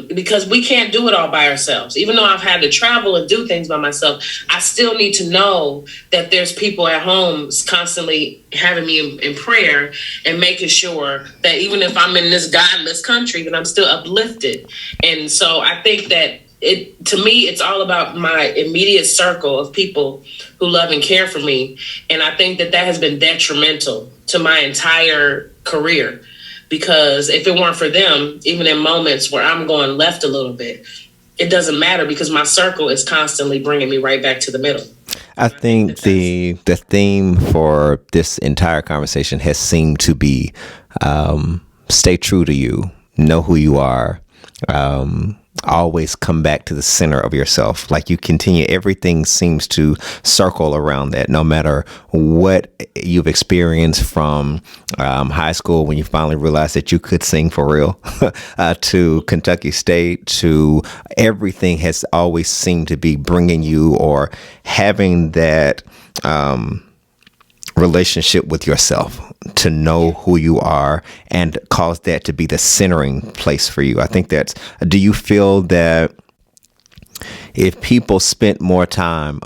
Because we can't do it all by ourselves. Even though I've had to travel and do things by myself, I still need to know that there's people at home constantly having me in prayer and making sure that even if I'm in this godless country, that I'm still uplifted. And so I think that to me, it's all about my immediate circle of people who love and care for me. And I think that has been detrimental to my entire career. Because if it weren't for them, even in moments where I'm going left a little bit, it doesn't matter because my circle is constantly bringing me right back to the middle. I think the theme for this entire conversation has seemed to be stay true to you, know who you are, always come back to the center of yourself. Like you continue, everything seems to circle around that, no matter what you've experienced from high school when you finally realized that you could sing for real to Kentucky State, to everything has always seemed to be bringing you or having that relationship with yourself, to know who you are and cause that to be the centering place for you. I think do you feel that if people spent more time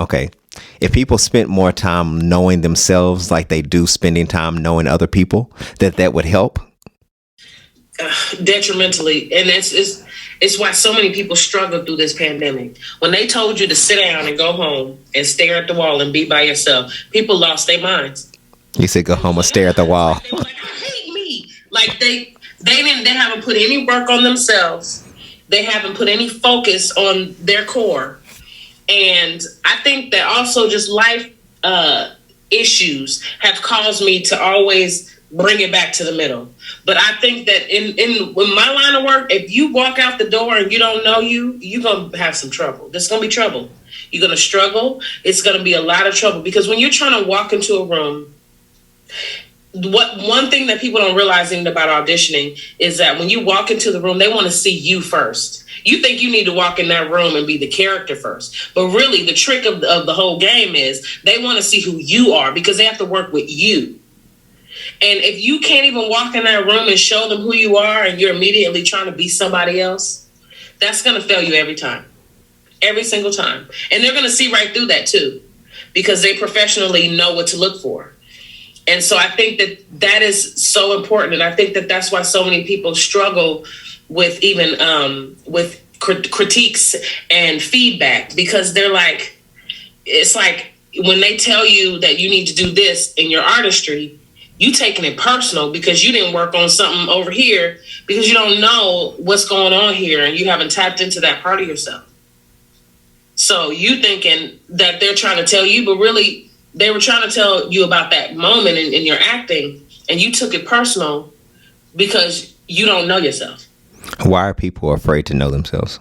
knowing themselves like they do spending time knowing other people, that would help? Detrimentally. And it's why so many people struggle through this pandemic. When they told you to sit down and go home and stare at the wall and be by yourself, people lost their minds. You said go home and stare at the wall. They were like, I hate me. Like they haven't put any work on themselves. They haven't put any focus on their core. And I think that also just life issues have caused me to always bring it back to the middle. But I think that in my line of work, if you walk out the door and you don't know you're going to have some trouble. There's going to be trouble. You're going to struggle. It's going to be a lot of trouble. Because when you're trying to walk into a room, one thing that people don't realize even about auditioning is that when you walk into the room, they want to see you first. You think you need to walk in that room and be the character first. But really, the trick of the whole game is they want to see who you are because they have to work with you. And if you can't even walk in that room and show them who you are and you're immediately trying to be somebody else, that's going to fail you every time. Every single time. And they're going to see right through that too, because they professionally know what to look for. And so I think that is so important. And I think that that's why so many people struggle with even with critiques and feedback, because they're like, it's like when they tell you that you need to do this in your artistry, you taking it personal because you didn't work on something over here because you don't know what's going on here and you haven't tapped into that part of yourself. So you thinking that they're trying to tell you, but really they were trying to tell you about that moment in your acting, and you took it personal because you don't know yourself. Why are people afraid to know themselves?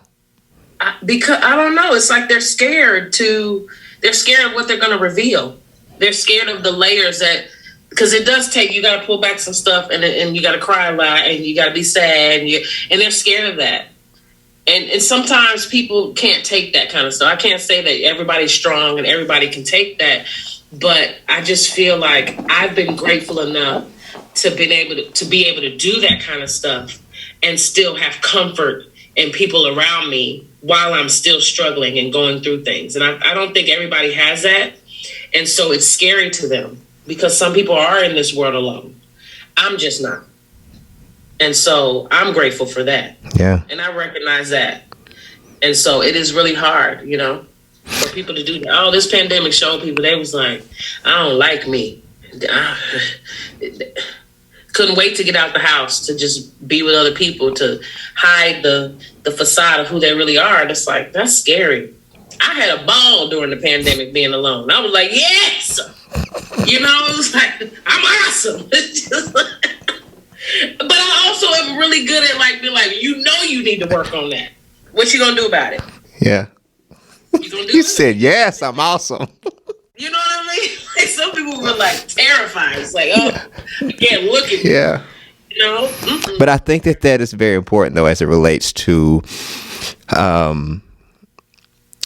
Because I don't know. It's like they're scared of what they're going to reveal. They're scared of the layers that because it does take, you got to pull back some stuff, and you got to cry a lot, and you got to be sad, and they're scared of that. And sometimes people can't take that kind of stuff. I can't say that everybody's strong and everybody can take that, but I just feel like I've been grateful enough to be able to do that kind of stuff and still have comfort and people around me while I'm still struggling and going through things. And I don't think everybody has that. And so it's scary to them because some people are in this world alone. I'm just not. And so I'm grateful for that. Yeah. And I recognize that. And so it is really hard, for people to do that. Oh, this pandemic showed people, they was like, I don't like me. Couldn't wait to get out the house to just be with other people, to hide the facade of who they really are. And it's like, that's scary. I had a ball during the pandemic being alone. I was like, yes! It was like, I'm awesome. It's just like, but I also am really good at being like, you need to work on that. What you gonna do about it? Yeah. You gonna do You it? said, yes, I'm awesome. You know what I mean? Like, some people were like terrified. It's like, oh, I can't look at you. Yeah. Mm-mm. But I think that is very important, though, as it relates to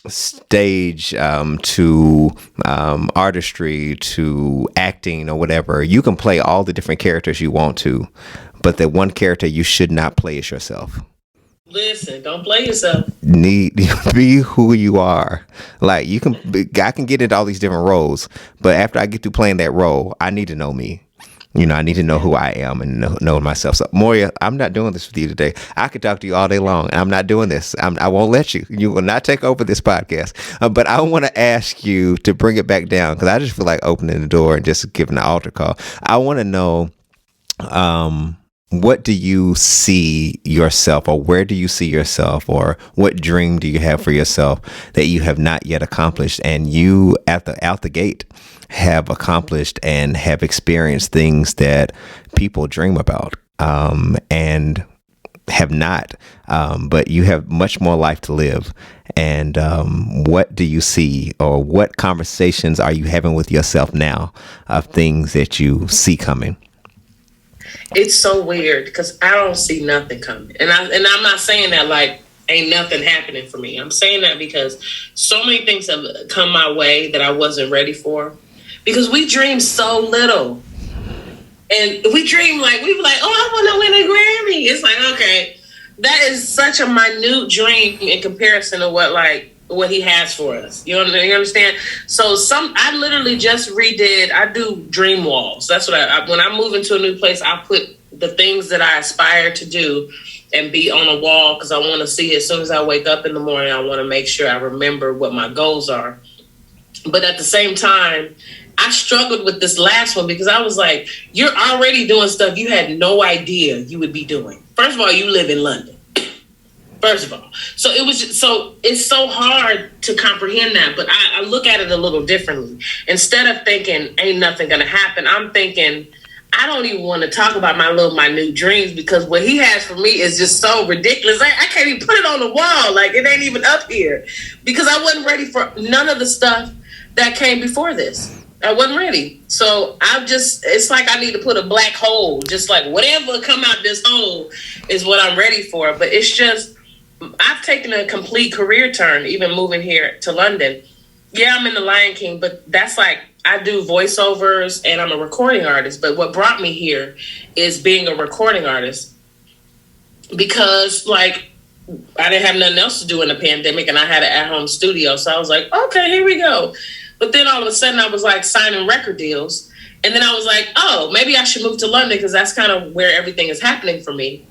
stage, to artistry, to acting, or whatever. You can play all the different characters you want to, but the one character you should not play is yourself. Listen, don't play yourself. Be who you are. Like, I can get into all these different roles, but after I get through playing that role, I need to know me. I need to know who I am and know myself. So, Moya, I'm not doing this with you today. I could talk to you all day long. I'm not doing this. I won't let you. You will not take over this podcast. But I want to ask you to bring it back down, because I just feel like opening the door and just giving the altar call. I want to know, what do you see yourself, or where do you see yourself, or what dream do you have for yourself that you have not yet accomplished, and you out the gate have accomplished and have experienced things that people dream about and have not, but you have much more life to live. And what do you see, or what conversations are you having with yourself now of things that you see coming? It's so weird because I don't see nothing coming. And I'm not saying that like ain't nothing happening for me. I'm saying that because so many things have come my way that I wasn't ready for. Because we dream so little. And we dream like, we be like, oh, I want to win a Grammy. It's like, okay, that is such a minute dream in comparison to what he has for us. You understand? So I literally just I do dream walls. That's what when I move into a new place, I put the things that I aspire to do and be on a wall, because I want to see it as soon as I wake up in the morning. I want to make sure I remember what my goals are. But at the same time, I struggled with this last one because I was like, you're already doing stuff you had no idea you would be doing. First of all, you live in London. First of all. So it's so hard to comprehend that, but I look at it a little differently. Instead of thinking ain't nothing gonna happen, I'm thinking I don't even want to talk about my little minute dreams, because what he has for me is just so ridiculous. I can't even put it on the wall. Like, it ain't even up here, because I wasn't ready for none of the stuff that came before this. I wasn't ready. So it's like I need to put a black hole, just like whatever come out this hole is what I'm ready for. But it's just, I've taken a complete career turn, even moving here to London. Yeah, I'm in The Lion King, but that's like, I do voiceovers and I'm a recording artist. But what brought me here is being a recording artist, because like I didn't have nothing else to do in the pandemic and I had an at-home studio. So I was like, okay, here we go. But then all of a sudden I was like signing record deals. And then I was like, oh, maybe I should move to London, because that's kind of where everything is happening for me.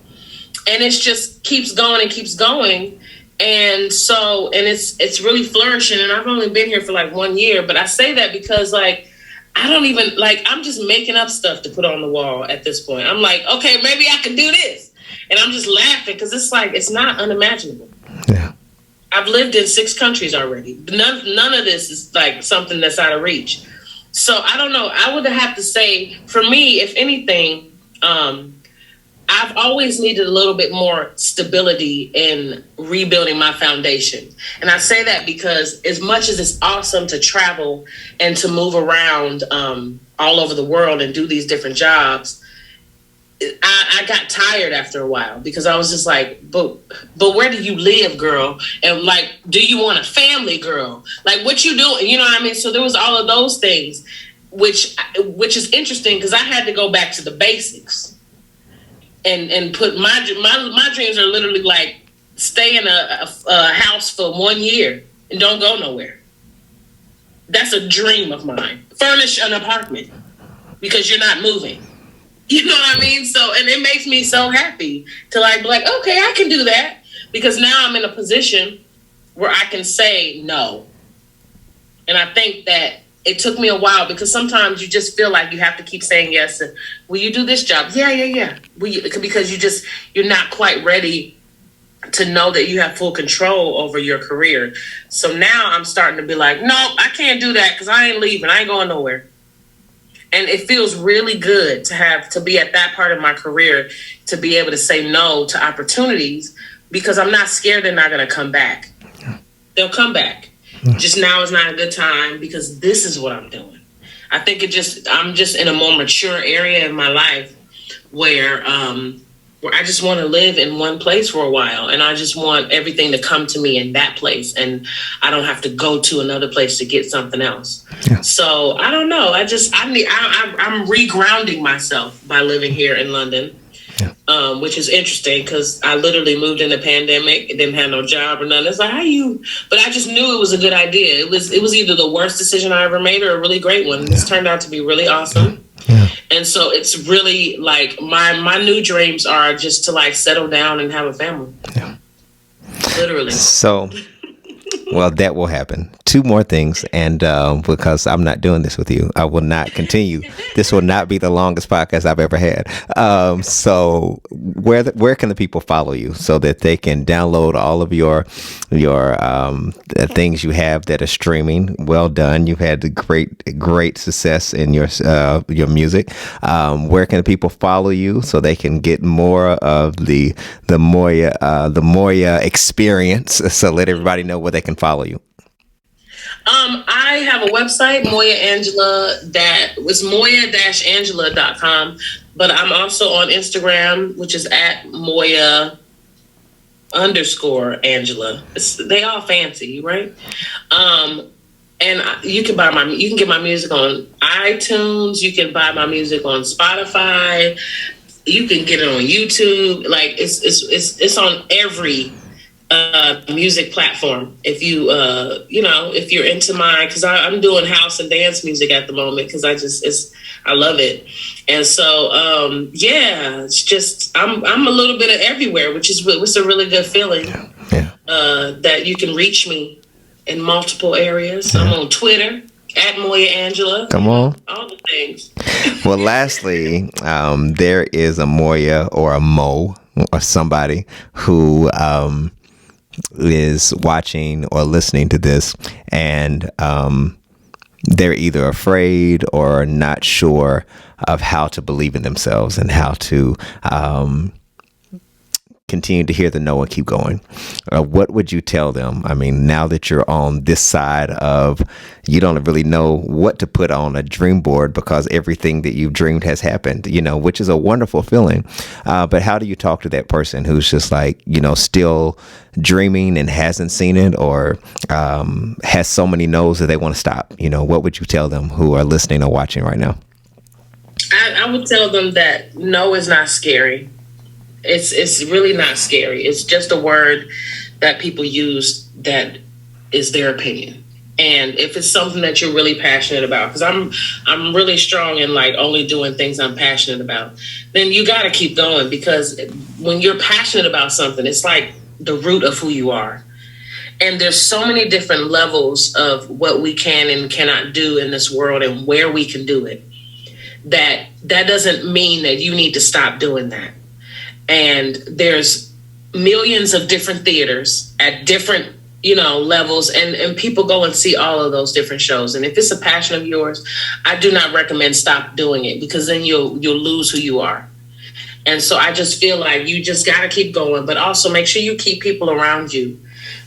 And it just keeps going and keeps going. And so, and it's really flourishing. And I've only been here for like 1 year, but I say that because like, I don't even like, I'm just making up stuff to put on the wall at this point. I'm like, okay, maybe I can do this. And I'm just laughing because it's like, it's not unimaginable. Yeah. I've lived in 6 countries already. None of this is like something that's out of reach. So I don't know. I would have to say, for me, if anything, I've always needed a little bit more stability in rebuilding my foundation. And I say that because as much as it's awesome to travel and to move around all over the world and do these different jobs, I got tired after a while because I was just like, but where do you live, girl? And like, do you want a family, girl? Like, what you doing? You know what I mean? So there was all of those things, which is interesting because I had to go back to the basics and put my dreams are literally like stay in a house for 1 year and don't go nowhere. That's a dream of mine. Furnish an apartment because you're not moving. You know what I mean? So, and it makes me so happy to like be like, okay, I can do that because now I'm in a position where I can say no. And I think that it took me a while because sometimes you just feel like you have to keep saying yes. And, will you do this job? Yeah. Because you're not quite ready to know that you have full control over your career. So now I'm starting to be like, no, I can't do that because I ain't leaving. I ain't going nowhere. And it feels really good to be at that part of my career, to be able to say no to opportunities because I'm not scared they're not going to come back. They'll come back. Just now is not a good time because this is what I'm doing. I think I'm just in a more mature area in my life where I just want to live in one place for a while, and I just want everything to come to me in that place, and I don't have to go to another place to get something else. Yeah. So I don't know. I'm regrounding myself by living here in London, which is interesting because I literally moved in the pandemic, didn't have no job or nothing. It's like, but I just knew it was a good idea. It was either the worst decision I ever made or a really great one. This turned out to be really awesome. Yeah. And so it's really like my new dreams are just to like settle down and have a family. Yeah. Literally. So, well, that will happen. Two more things. And because I'm not doing this with you, I will not continue. This will not be the longest podcast I've ever had. So where can the people follow you so that they can download all of your things you have that are streaming? Well done. You've had great success in your music. Where can the people follow you so they can get more of the Moya experience? So let everybody know where they can follow you. I have a website, Moya Angela, that was moya-angela.com, but I'm also on Instagram, which is at Moya_Angela. They all fancy, right? And you can get my music on iTunes. You can buy my music on Spotify. You can get it on YouTube. Like it's on every music platform. If you if you're into because I'm doing house and dance music at the moment because I love it. And so it's just I'm a little bit of everywhere, which is a really good feeling. Yeah. That you can reach me in multiple areas. Yeah. I'm on Twitter at Moya Angela. Come on. All the things. Well, lastly, there is a Moya or a Mo or somebody who is watching or listening to this, and they're either afraid or not sure of how to believe in themselves and how to continue to hear the no and keep going. What would you tell them? I mean, now that you're on this side of, you don't really know what to put on a dream board because everything that you've dreamed has happened, which is a wonderful feeling. But how do you talk to that person who's just like, still dreaming and hasn't seen it, or has so many no's that they want to stop? What would you tell them who are listening or watching right now? I would tell them that no is not scary. It's really not scary. It's just a word that people use that is their opinion. And if it's something that you're really passionate about, because I'm really strong in like only doing things I'm passionate about, then you got to keep going, because when you're passionate about something, it's like the root of who you are. And there's so many different levels of what we can and cannot do in this world and where we can do it. That doesn't mean that you need to stop doing that. And there's millions of different theaters at different, levels, and people go and see all of those different shows. And if it's a passion of yours, I do not recommend stop doing it, because then you'll lose who you are. And so I just feel like you just got to keep going, but also make sure you keep people around you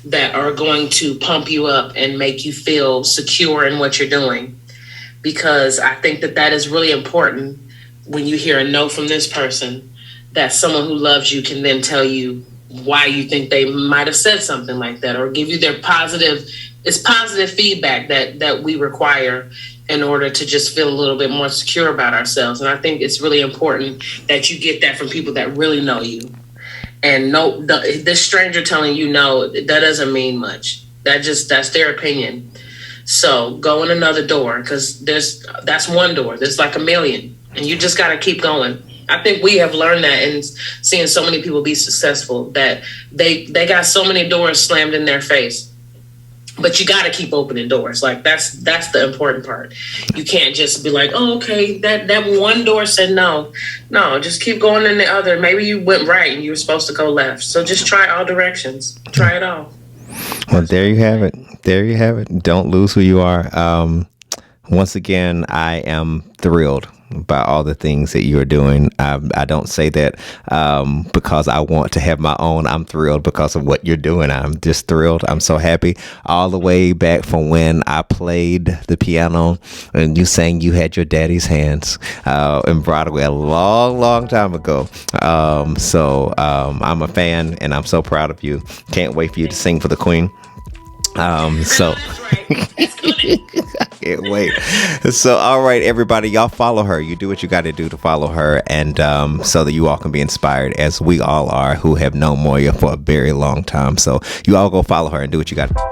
that are going to pump you up and make you feel secure in what you're doing. because I think that is really important when you hear a no from this person, that someone who loves you can then tell you why you think they might have said something like that, or give you their positive feedback that we require in order to just feel a little bit more secure about ourselves. And I think it's really important that you get that from people that really know you. And no, this stranger telling you no, that doesn't mean much. That's their opinion. So go in another door, because that's one door. There's like a million, and you just got to keep going. I think we have learned that, and seeing so many people be successful, that they got so many doors slammed in their face. But you got to keep opening doors. Like that's the important part. You can't just be like, oh, okay, that one door said no. No, just keep going in the other. Maybe you went right and you were supposed to go left. So just try all directions. Try it all. Well, there you have it. There you have it. Don't lose who you are. Once again, I am thrilled by all the things that you are doing. I don't say that because I want to have my own. I'm thrilled because of what you're doing. I'm just thrilled. I'm so happy. All the way back from when I played the piano and you sang You Had Your Daddy's Hands in Broadway a long, long time ago. So I'm a fan, and I'm so proud of you. Can't wait for you to sing for the Queen. So I can't wait. So, all right, everybody, y'all follow her. You do what you got to do to follow her, and so that you all can be inspired, as we all are, who have known Moya for a very long time. So you all go follow her and do what you got to do.